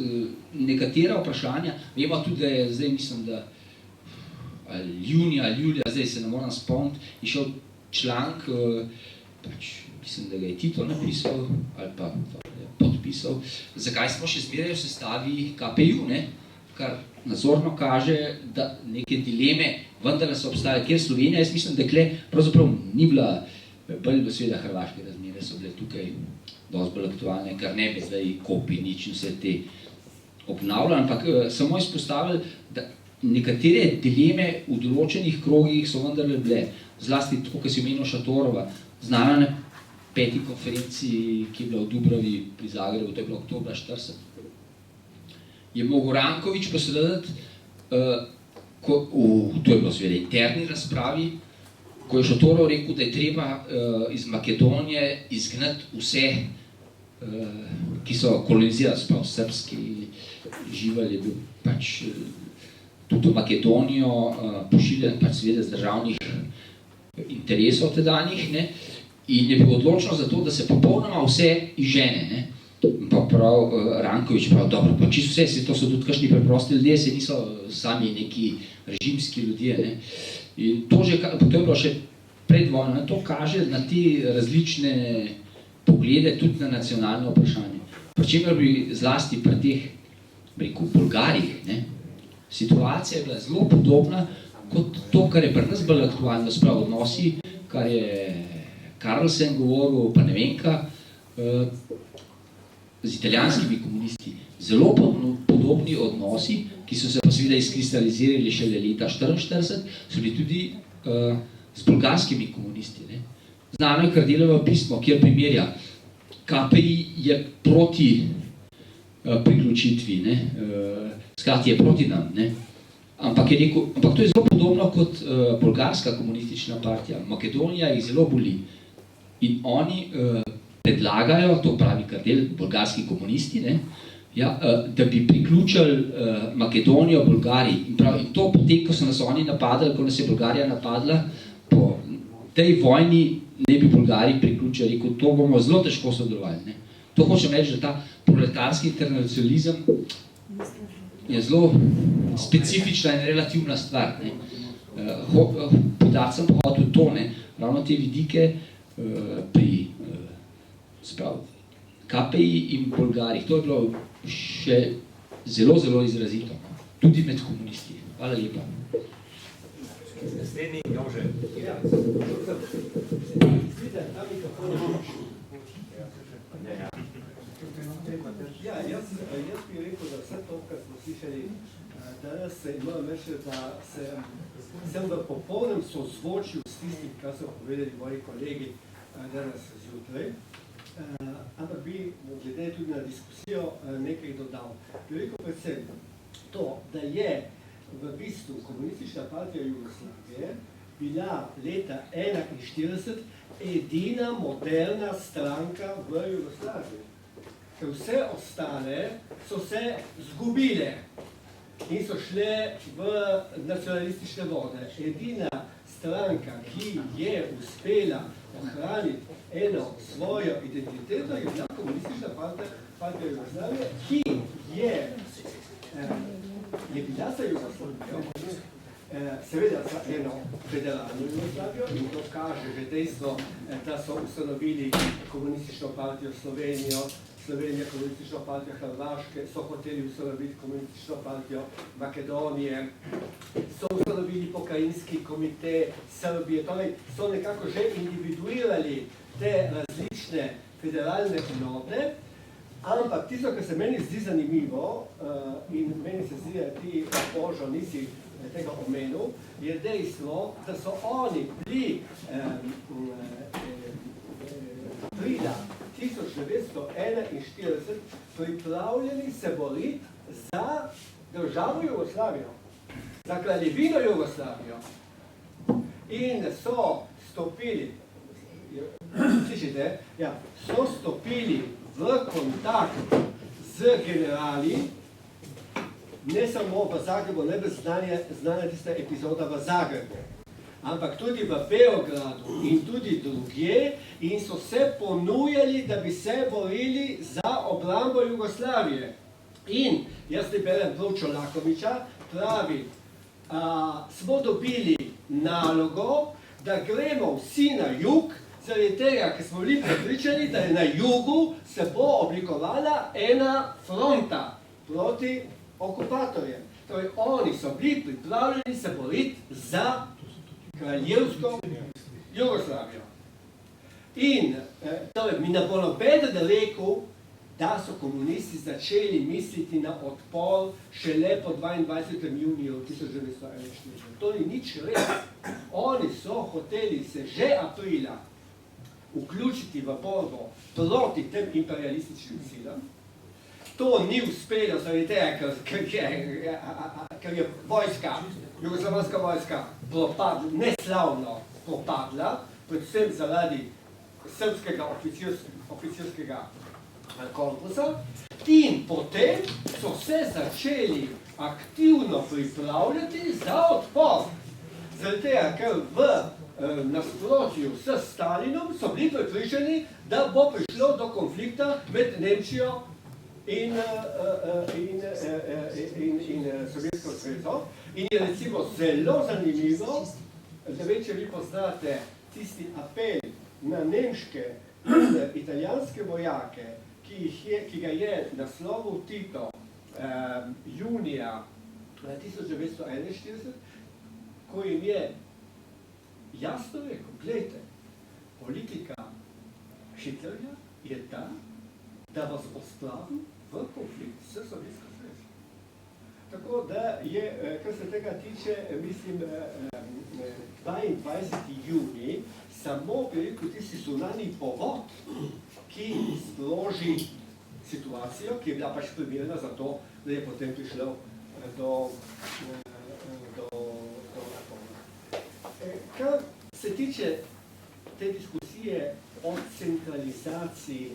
nekatera vprašanja. Vemo tudi, da je zdaj, mislim, da junija ali julija, zdaj se ne moram spomniti, je šel članek, pač, mislim, da ga je Tito napisal ali pa podpisal, zakaj smo še zmeraj v sestavi KPU, ne? Kar nazorno kaže, da neke dileme vendarle so obstajale, kjer Slovenija, jaz mislim, da kle pravzaprav ni bila, bolj do sveda hrvaške razmere so bile tukaj dosti bolj aktualne, kar ne bi zdaj Kopi nič in vse te obnavljali, ampak samo izpostavili, da nekatere dileme v določenih krogih so vendarle bile, zlasti tako, kot si omenil Šatorova, znana 5. konferenci, ki je bila v Dubravi pri Zagrebu, to je bilo oktobra 40, je mogel Ranković posredati, to je bilo seveda interni razpravi, ko je Šotorov rekel, da je treba iz Makedonije izgnati vse, ki so kolonizirali, sprav srpski živelj je bil pač tudi v Makedonijo pošiljen pač seveda z državnih interesov tedanjih, ne, in je bilo odločno za to, da se popolnoma vse izžene, ne. Pa prav Ranković prav, dobro, pa čisto vse, to so tudi kakšni preprosti ljudje, se niso sami neki režimski ljudje, ne. In to je bilo še pred vojno, to kaže na te različne poglede tudi na nacionalno vprašanje. Pri čemer bi zlasti pri teh, rekel, Bolgarih, ne, situacija je bila zelo podobna kot to, kar je pri nas bolj aktualno, sprav odnosi, kar je Carlsen govoril, pa ne vem kaj, z italijanskimi komunisti. Zelo podobni odnosi, ki so se pa seveda izkristalizirali šele leta 1944, so bili tudi z bolgarskimi komunisti. Ne. Znano je Kardelovo pismo, kjer primerja, KPI je proti priključitvi, ne, skrati je proti nam, ne. Ampak to je zelo podobno kot bolgarska komunistična partija. Makedonija jih zelo boli. In oni predlagajo, to pravi Kardel, bolgarski komunisti, ne, ja, da bi priključili Makedonijo Bolgariji. In to potem, ko so nas oni napadali, ko nas je Bolgarija napadla, po tej vojni ne bi Bolgariji priključili, rekel, to bomo zelo težko sodelovali. Ne. To hočem reči, da ta proletarski internacionalizem je zelo specifična in relativna stvar. Ne. Podati sem pa hotel to, ne, ravno te vidike pri KPI in Bolgarih. To je bilo še zelo, zelo izrazito. Tudi med komunisti. Hvala lepa. Naslednji, Jože. Ja, jaz bi rekel, da vse to, kar smo slišali danes, moram reči, da sem v popolnem sozvočju s tistim, kar so povedali moji kolegi danes zjutraj, ampak bi glede tudi na diskusijo nekaj dodal. Bi rekel predvsem to, da je v bistvu komunistična partija Jugoslavije bila leta 1941 edina moderna stranka v Jugoslaviji. Ker vse ostale so se zgubile in so šle v nacionalistične vode. Edina stranka, ki je uspela ohraniti eno svojo identiteto, je bila komunistična partija Jugoslavije, ki je bila za Jugoslavijo, seveda za eno federalno Jugoslavijo, in to kaže že dejstvo, da so ustanovili komunistično partijo Slovenijo, komunistično partijo Hrvaške, so hoteli ustanoviti komunistično partijo Makedonije, so ustanovili pokrajinski komite Srbije, torej so nekako že individuirali te različne federalne enote, ampak tisto, kar se meni zdi zanimivo, in meni se zdi, da ti, Božo, nisi tega omenil, je dejstvo, da so oni bili aprila 1941 pripravljeni se boriti za državo Jugoslavijo, za kraljevino Jugoslavijo. In so stopili, slišite, ja, so stopili v kontakt z generali, ne samo v Zagrebu, ne bez znanja tista epizoda v Zagrebu, ampak tudi v Beogradu in tudi drugje, in so se ponujali, da bi se borili za obrambo Jugoslavije. In jaz ne berem prav Čolakovića, pravi, smo dobili nalogo, da gremo vsi na jug, zaradi tega, ker smo bili prepričani, da je na jugu se bo oblikovala ena fronta proti okupatorjem. Torej, oni so bili pripravljeni se boriti za kraljevsko Jugoslavijo. In torej, mi ne bo noben rekel, da so komunisti začeli misliti na odpor šele po 22. juniju 1941. To ni nič res. Oni so hoteli se že aprila vključiti v borbo proti tem imperialističnim silam. To ni uspelo zaradi tega, ker je vojska, jugoslovanska vojska neslavno propadla, predvsem zaradi srpskega oficirskega korpusa. In potem so se začeli aktivno pripravljati za odpor. Zaradi tega, ker v nasprotju s Stalinom so bili prepričani, da bo prišlo do konflikta med Nemčijo in Sovjetsko zvezo. In je recimo zelo zanimivo, da vem, če vi poznate tisti apel na nemške in italijanske vojake, ki ga je naslovil Tito junija 1941, ko jim je jasno rekel, gledajte, politika Hitlerja je ta, da vas bo spravil v konflikt s Sovjetsko zvezo. Tako da je, kar se tega tiče, mislim, 22. juni, samo bi rekel tisti zunanji povod, ki sproži situacijo, ki je bila pač primerna za to, da je potem prišlo do napona. Kar se tiče te diskusije o centralizaciji,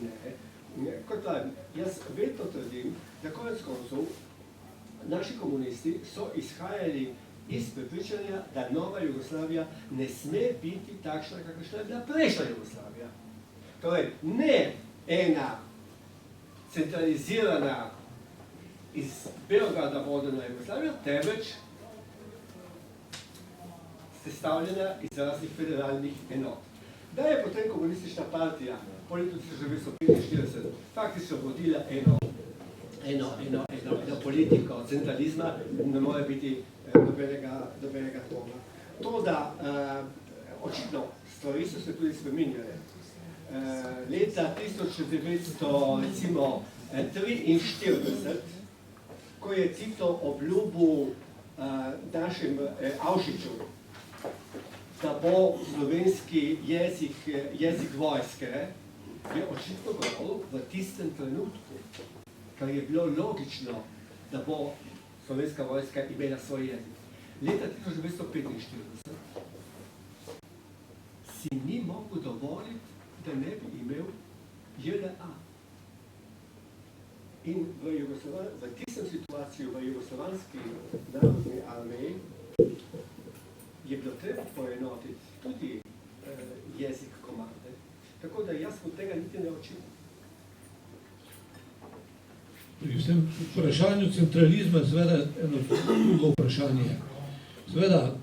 kot pravim, jaz vedno trdim, da konec koncev naši komunisti so izhajali iz prepričanja, da nova Jugoslavija ne sme biti takšna, kakršna je bila prejšnja Jugoslavija. Torej, ne ena centralizirana iz Beograda vodena Jugoslavija, temveč sestavljena iz raznih federalnih enot. Da je potem komunistična partija po letu 1945 faktično vodila eno politiko centralizma, ne more biti nobenega dvoma. To, da očitno stvari so se tudi spreminjale. Leta 1943, ko je Tito obljubil našim Avšiču, da bo slovenski jezik vojske, je očitno govoril v tistem trenutku, kar je bilo logično, da bo slovenska vojska imela svoj jezik. Leta 1945 si ni mogel dovoliti, da ne bi imel JLA. In v tistem situaciju v jugoslovanski narodni armiji je bilo treba poenotiti tudi jezik komande. Tako da jaz od tega niti ne učim. Pri vsem vprašanju centralizma je seveda eno drugo vprašanje. Seveda,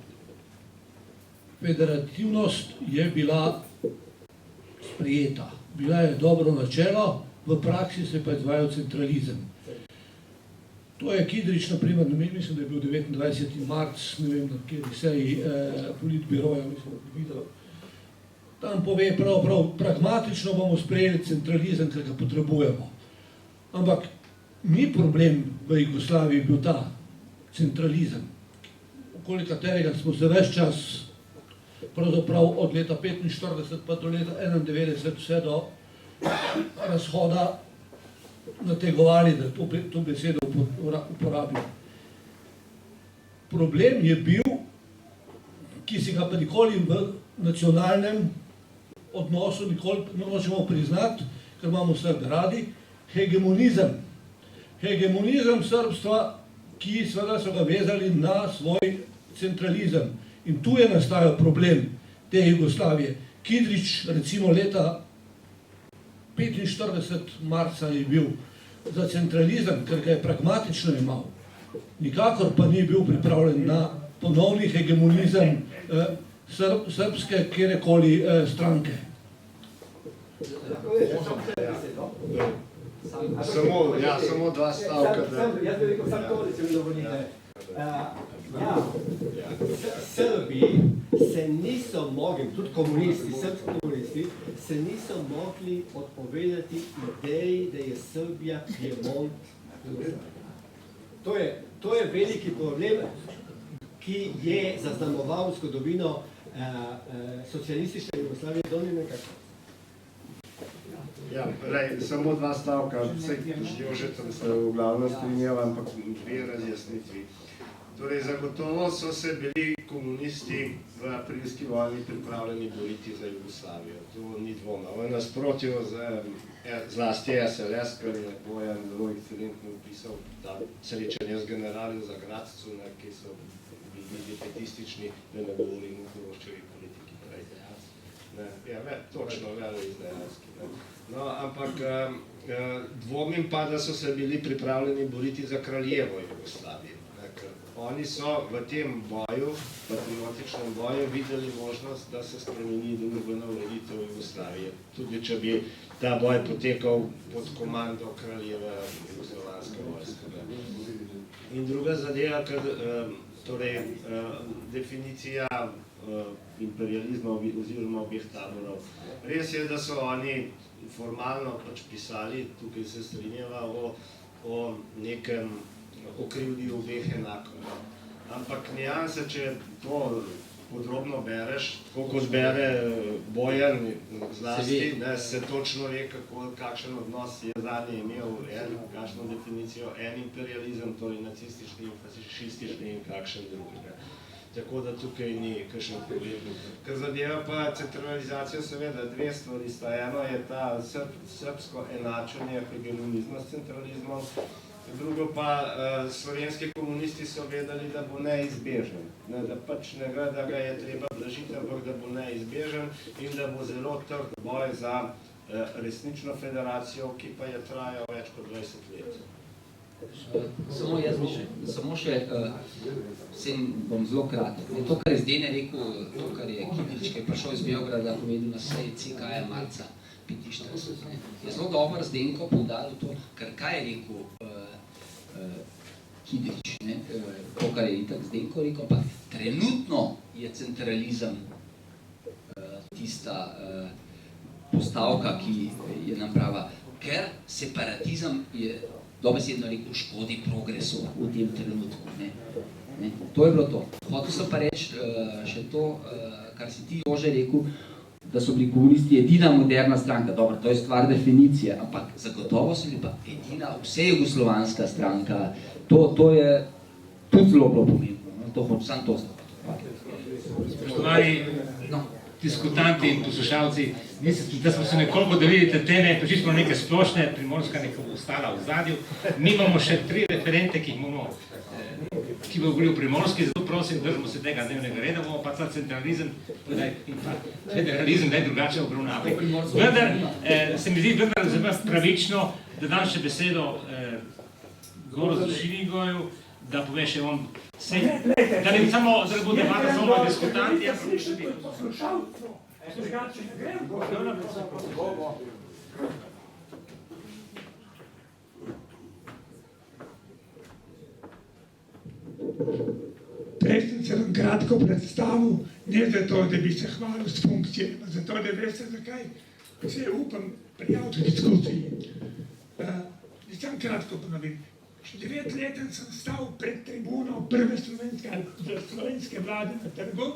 federativnost je bila sprejeta. Bila je dobro načelo, v praksi se pa je izvajal centralizem. To je Kidrič, naprimer, mislim, da je bil 29. marc, ne vem, na kateri seji politbiroja, mislim, da bi videl. Tam pove prav, pragmatično bomo sprejeli centralizem, ker ga potrebujemo. Ampak ni problem v Jugoslaviji bil ta centralizem, okoli katerega smo se ves čas, pravzaprav od leta 1945 pa do leta 1991, vse do razhoda nategovali, da to besedo uporabijo. Problem je bil, ki si ga pa nikoli v nacionalnem odnosu nikoli ne možemo priznati, ker imamo Srbe radi, hegemonizem. Hegemonizem srbstva, ki seveda so ga vezali na svoj centralizem. In tu je nastajal problem te Jugoslavije. Kidrič, recimo leta 1945 marca je bil za centralizem, ker ga je pragmatično imel. Nikakor pa ni bil pripravljen na ponovni hegemonizem srbske kjerekoli stranke. Samo dva stavka. Jaz bi rekel samo to, če mi dovolite. Srbi se niso mogli, tudi komunisti, srbski komunisti, se niso mogli odpovedati ideji, da je Srbija Piemont. To je veliki problem, ki je zaznamoval zgodovino socialistične Jugoslavije do nekako. Ja, samo dva stavka, vse z Jožetom se v glavnem strinjal, ampak dve razjasnitvi. Torej, zagotovo so se bili komunisti v aprilski vojni pripravljeni boriti za Jugoslavijo, to ni dvoma. V nasprotju zlasti SLS, kar je Bojan zelo ekscelentno opisal, ta srečanje z generalom Zagradcu, ki so bili defetistični, da ne govorim o Koroščevi politiki prej. Točno, veleizdajalski. No, ampak dvomim pa, da so se bili pripravljeni boriti za kraljevo Jugoslavijo. Oni so v tem boju, patriotičnem boju, videli možnost, da se spremeni družbena ureditev Jugoslavije. Tudi če bi ta boj potekal pod komando kraljeve jugoslovanske vojske. In druga zadeva, torej definicija imperializma oziroma obeh taborov. Res je, da so oni formalno pač pisali, tukaj se strinjava, o nekem okrivdi obeh enako. Ampak nijanse, če to podrobno bereš, tako kot bere Bojan zlasti, se točno ve, kakšen odnos je zadnje imel, kakšno definicijo en imperializem, torej nacistični in fašistični in kakšen drugi. Tako da tukaj ni kakšen problem. Kar zadeva pa centralizacijo, seveda dve stvari sta. Eno je ta srbsko enačenje hegemonizma s centralizmom, drugo pa slovenski komunisti so vedeli, da bo neizbežen. Da pač ne gre, da ga je treba blažiti, ampak da bo neizbežen in da bo zelo trd boj za resnično federacijo, ki pa je trajal več kot 20 let. Samo jaz bi samo še, vsem bom zelo kratek. To, kar je Zdene rekel, to, kar je Kidrič, ki je prišel iz Beograda, povedal na seji CK marca 45. Je zelo dobro Zdenko poudaril to, ker kaj je rekel Kidrič, to, kar je itak Zdenko rekel, ampak trenutno je centralizem tista postavka, ki je nam prava, ker separatizem je dobesedno rekel, škodi progresu v tem trenutku. To je bilo to. Hotel sem pa reči še to, kar si ti, Jože, rekel, da so bili komunisti edina moderna stranka. Dobro, to je stvar definicije, ampak zagotovo so bili pa edina vsejugoslovanska stranka. To je tudi zelo pomembno. To hočem, samo to staviti. Spoštovani diskutanti in poslušalci, da smo se nekoliko dovolili te teme, prišli smo neke splošne, Primorska nekako ostala v zadju. Mi imamo še 3 referente, ki bo govoril Primorski, zato prosim, držimo se tega dnevnega reda, bomo pa ta centralizem in pa federalizem daj drugače obravnavati. Vendar se mi zdi zelo pravično, da dam še besedo Goru Šinigoju, da pove še on, da ne samo, da bo debata samo diskutanti, Poslušalstvo, drugače ne grem. Prej sem se vam kratko predstavil, ne zato, da bi se hvalil s funkcijami, zato, da veste, zakaj se upam prijaviti v diskusiji. Sam kratko ponovim. 9-leten sem stal pred tribuno prve slovenske vlade na trgu,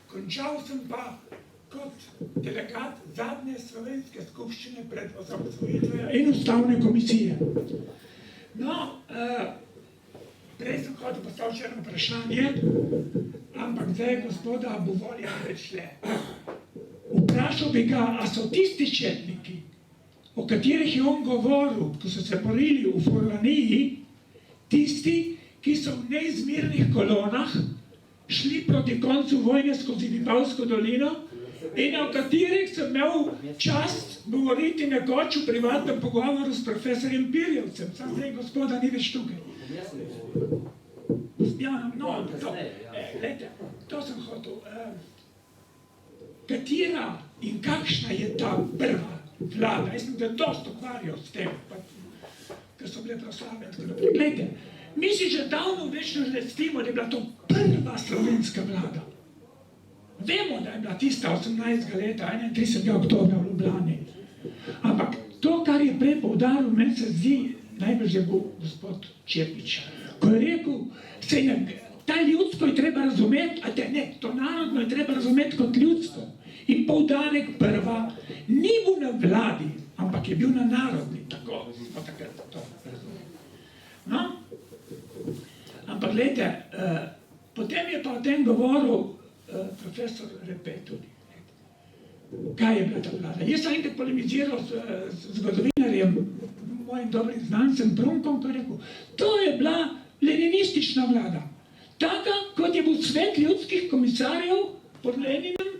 končal sem pa kot delegat zadnje slovenske skupščine pred osamosvojitvijo in ustavne komisije. No, prej sem hotel postaviti še eno vprašanje, ampak zdaj gospoda bo volja prešle. Vprašal bi ga, a so tisti četniki, o katerih je on govoril, ko so se borili v Furlaniji, tisti, ki so v neizmernih kolonah šli proti koncu vojne skozi Vipavsko dolino in o katerih sem imel čast govoriti nekoč v privatnem pogovoru s profesorjem Pirjevcem. Sam zdaj gospoda ni več tukaj. To sem hotel. Katera in kakšna je ta prva vlada? Jaz sem se dost ukvarjal s tem, ker so bile proslave. Glejte, mi si že davno večno želestimo, da je bila to prva slovenska vlada. Vemo, da je bila tista 18. leta, 31. oktobra v Ljubljani. Ampak to, kar je prej poudaril, meni se zdi, najbolj je bil gospod Čepič, ko je rekel, ta ljudsko je treba razumeti, to narodno je treba razumeti kot ljudstvo. In poudarek prva ni bil na vladi, ampak ampak je bil na narodni, tako smo takrat to razumeli. No, ampak gledajte, potem je pa o tem govoril profesor Repe tudi. Kaj je bila ta vlada? Jaz sem enkrat polemiziral z zgodovinarjem, mojim dobrim znancem Brunkom, ki je rekel, to je bila leninistična vlada. Taka, kot je bil svet ljudskih komisarjev pod Leninom,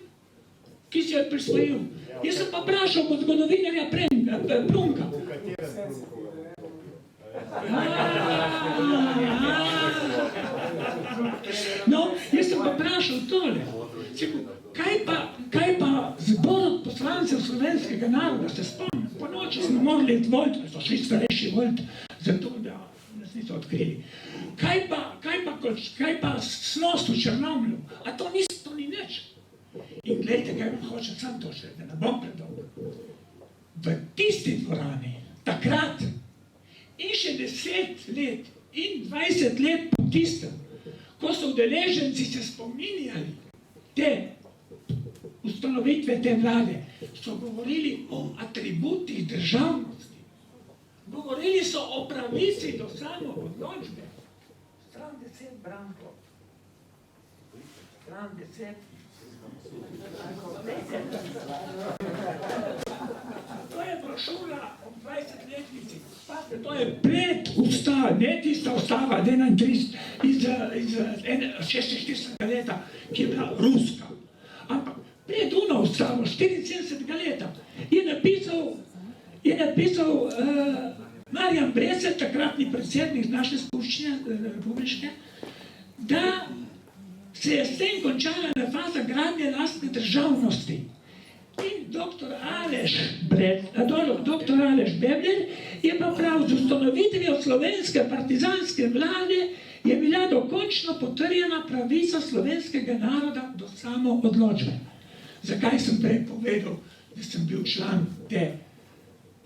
ki se je prisvojil. Jaz sem pa vprašal pod zgodovinarja Brunka. No, jaz sem pa vprašal tole. Kaj pa zbor od poslancev slovenskega naroda, se spomnim, po noči smo morali iti volt, so šli starejši volt, zato da nas niso odkrili. Kaj pa snost v Črnomlju? A to ni nič. In gledajte, kaj vam hoče sam to še, da ne bom predolgo. V tisti dvorani, takrat, in še 10 let, in 20 let po tistem, ko so udeleženci se spominjali te ustanovitve te vlade, so govorili o atributih državnosti. Govorili so o pravici do samoodločbe. Stran 10, Branko. Stran 10. To je brošura o 20-letnici. To je pred ustava, ne tista ustava 31 iz 46. leta, ki je bila ruska. Ampak pred uno ustavo 74. leta je napisal Marjan Brecelj, takratni predsednik naše skupščine republiške, da se je s tem končala faza gradnje lastne državnosti. In dr. Aleš Bebler je pa prav z ustanovitvijo slovenske partizanske vlade je bila dokončno potrjena pravica slovenskega naroda do samoodločbe. Zakaj sem prej povedal, da sem bil član te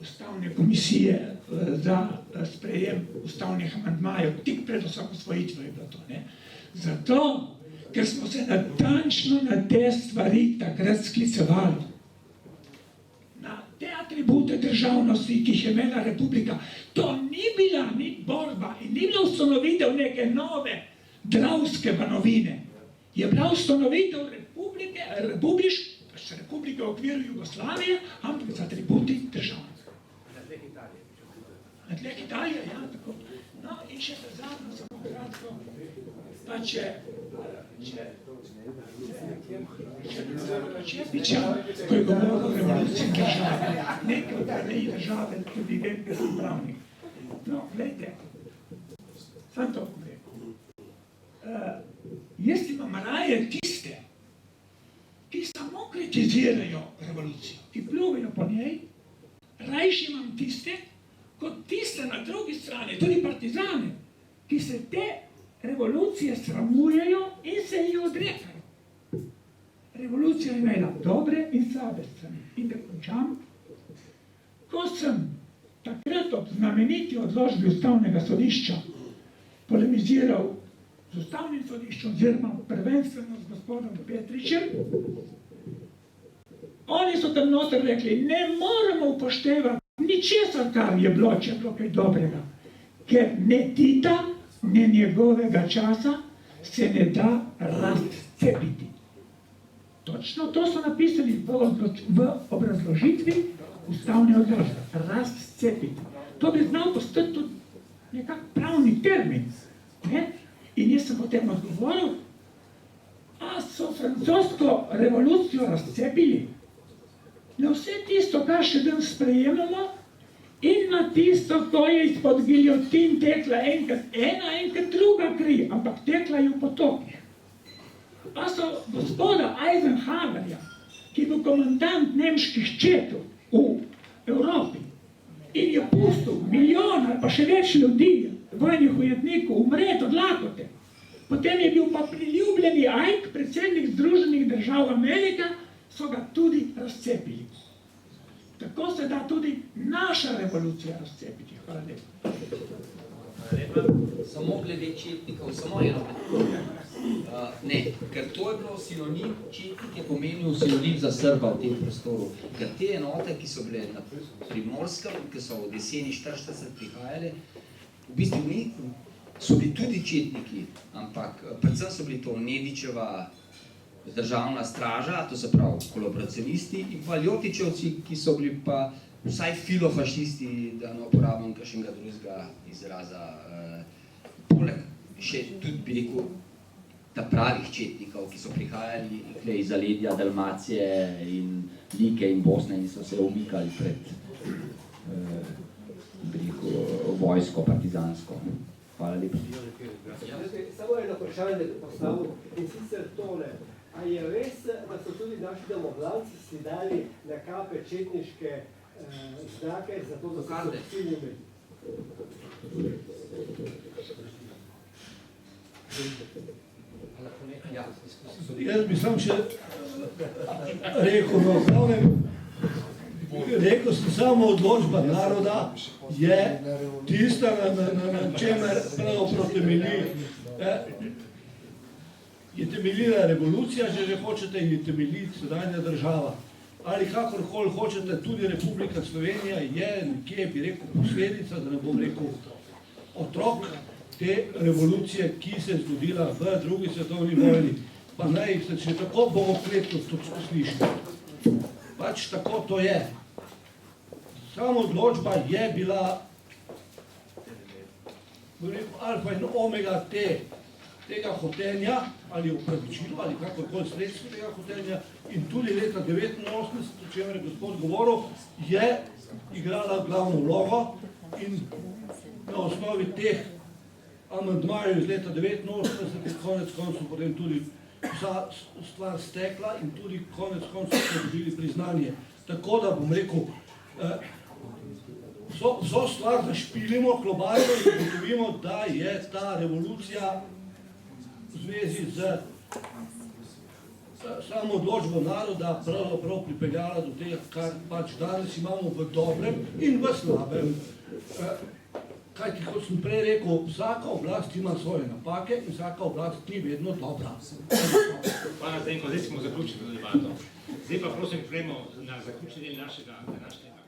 ustavne komisije za sprejem ustavnih amandmajev, tik pred osamosvojitvijo je bilo to, ne? Zato, ker smo se natančno na te stvari takrat sklicevali. Na te atribute državnosti, ki jih je imela republika. To ni bila ni borba in ni bila ustanovitev neke nove dravske banovine. Je bila ustanovitev republike v okviru Jugoslavije, ampak z atributi državnosti. Na tleh Italije, ja, tako. No, in še zadnjo, samo kratko, pa če Čepiča, ko je govoril o revoluciji države, nekaj od tej države, tudi vem, ker sem pravnik. No, gledajte, sam to povem. Jaz imam raje tiste, ki samo kritizirajo revolucijo, ki pljuvajo po njej, rajši imam tiste, kot tiste na drugi strani, tudi partizane, ki se te revolucije sramujejo in se jih odrekajo. Revolucija je imela dobre in slabe strani. In da končam, ko sem takrat ob znameniti odločbi Ustavnega sodišča polemiziral z Ustavnim sodiščem, oziroma prvenstveno z gospodom Petričem, oni so tam noter rekli, ne moramo upoštevati ničesar, kar je bilo, če je bilo kaj dobrega, ker ne Tita, ne njegovega časa se ne da razcepiti. Točno to so napisali v obrazložitvi ustavne odločbe. Razcepiti. To bi znal postati tudi nekak pravni termin. Ne? In jaz sem potem odgovoril, a so francosko revolucijo razcepili. Na vse tisto, kar še danes sprejemamo, in na tisto, ko je izpod giljotin tekla enkrat ena, enkrat druga kri, ampak tekla je v potokih. A so gospoda Eisenhowerja, ki je bil komandant nemških četov v Evropi in je pustil milijon ali pa še več ljudi, vojnih ujetnikov, umret od lakote. Potem je bil pa priljubljeni Ike, predsednik Združenih držav Amerike, so ga tudi razcepili. Tako se da tudi naša revolucija razcepiti. Hvala lepa. Samo glede četnikov, samo eno. Ne, ker to je bilo sinonim, četnik je pomenil sinonim za Srba v tem prostoru. Ker te enote, ki so bile na Primorskem, ki so od jeseni 44 prihajale, v bistvu so bili tudi četniki, ampak predvsem so bili to Nedičeva državna straža, to se pravi kolaboracionisti, in pa Ljotićevci, ki so bili pa vsaj filofašisti, da ne uporabim kakšnega drugega izraza. Poleg še tudi bi rekel, ta pravih četnikov, ki so prihajali iz zaledja Dalmacije in Like in Bosne in so se umikali pred vojsko partizansko. Hvala lepa. Samo eno vprašanje postavil, in sicer tole. A je res, da so tudi naši domovlanci si dali na kape četniške znake, zato da so ciljni? Jaz bi sam še rekel, no, glavnem, rekel sem samo odločba naroda je tista, na čemer pravzaprav temelji, je temeljila revolucija, že hočete, in je temeljiti sedanja država. Ali kakorkoli hočete, tudi Republika Slovenija je nekje, bi rekel, posledica, da ne bom rekel, otrok te revolucije, ki se je zgodila v drugi svetovni vojni. Pa naj se še tako bogokletno to sliši. Pač tako to je. Samo odločba je bila alfa in omega tega hotenja, ali upravičilo, ali kakorkoli sredstvo tega hotenja, in tudi leta 1989, o čemer je gospod govoril, je igrala glavno vlogo in na osnovi teh amandmajev iz leta 1989 je konec koncev potem tudi vsa stvar stekla in tudi konec koncev so dobili priznanje. Tako da bom rekel, vso stvar zašpilimo globalno in ugotovimo, da je ta revolucija v zvezi z samo odločbo naroda pravzaprav pripeljala do tega, kar pač danes imamo v dobrem in v slabem. Kajti, kot sem prej rekel, vsaka oblast ima svoje napake in vsaka oblast ni vedno dobra. Hvala, zdaj smo zaključili debato. Zdaj pa prosim, gremo na zaključni del našega današnjega.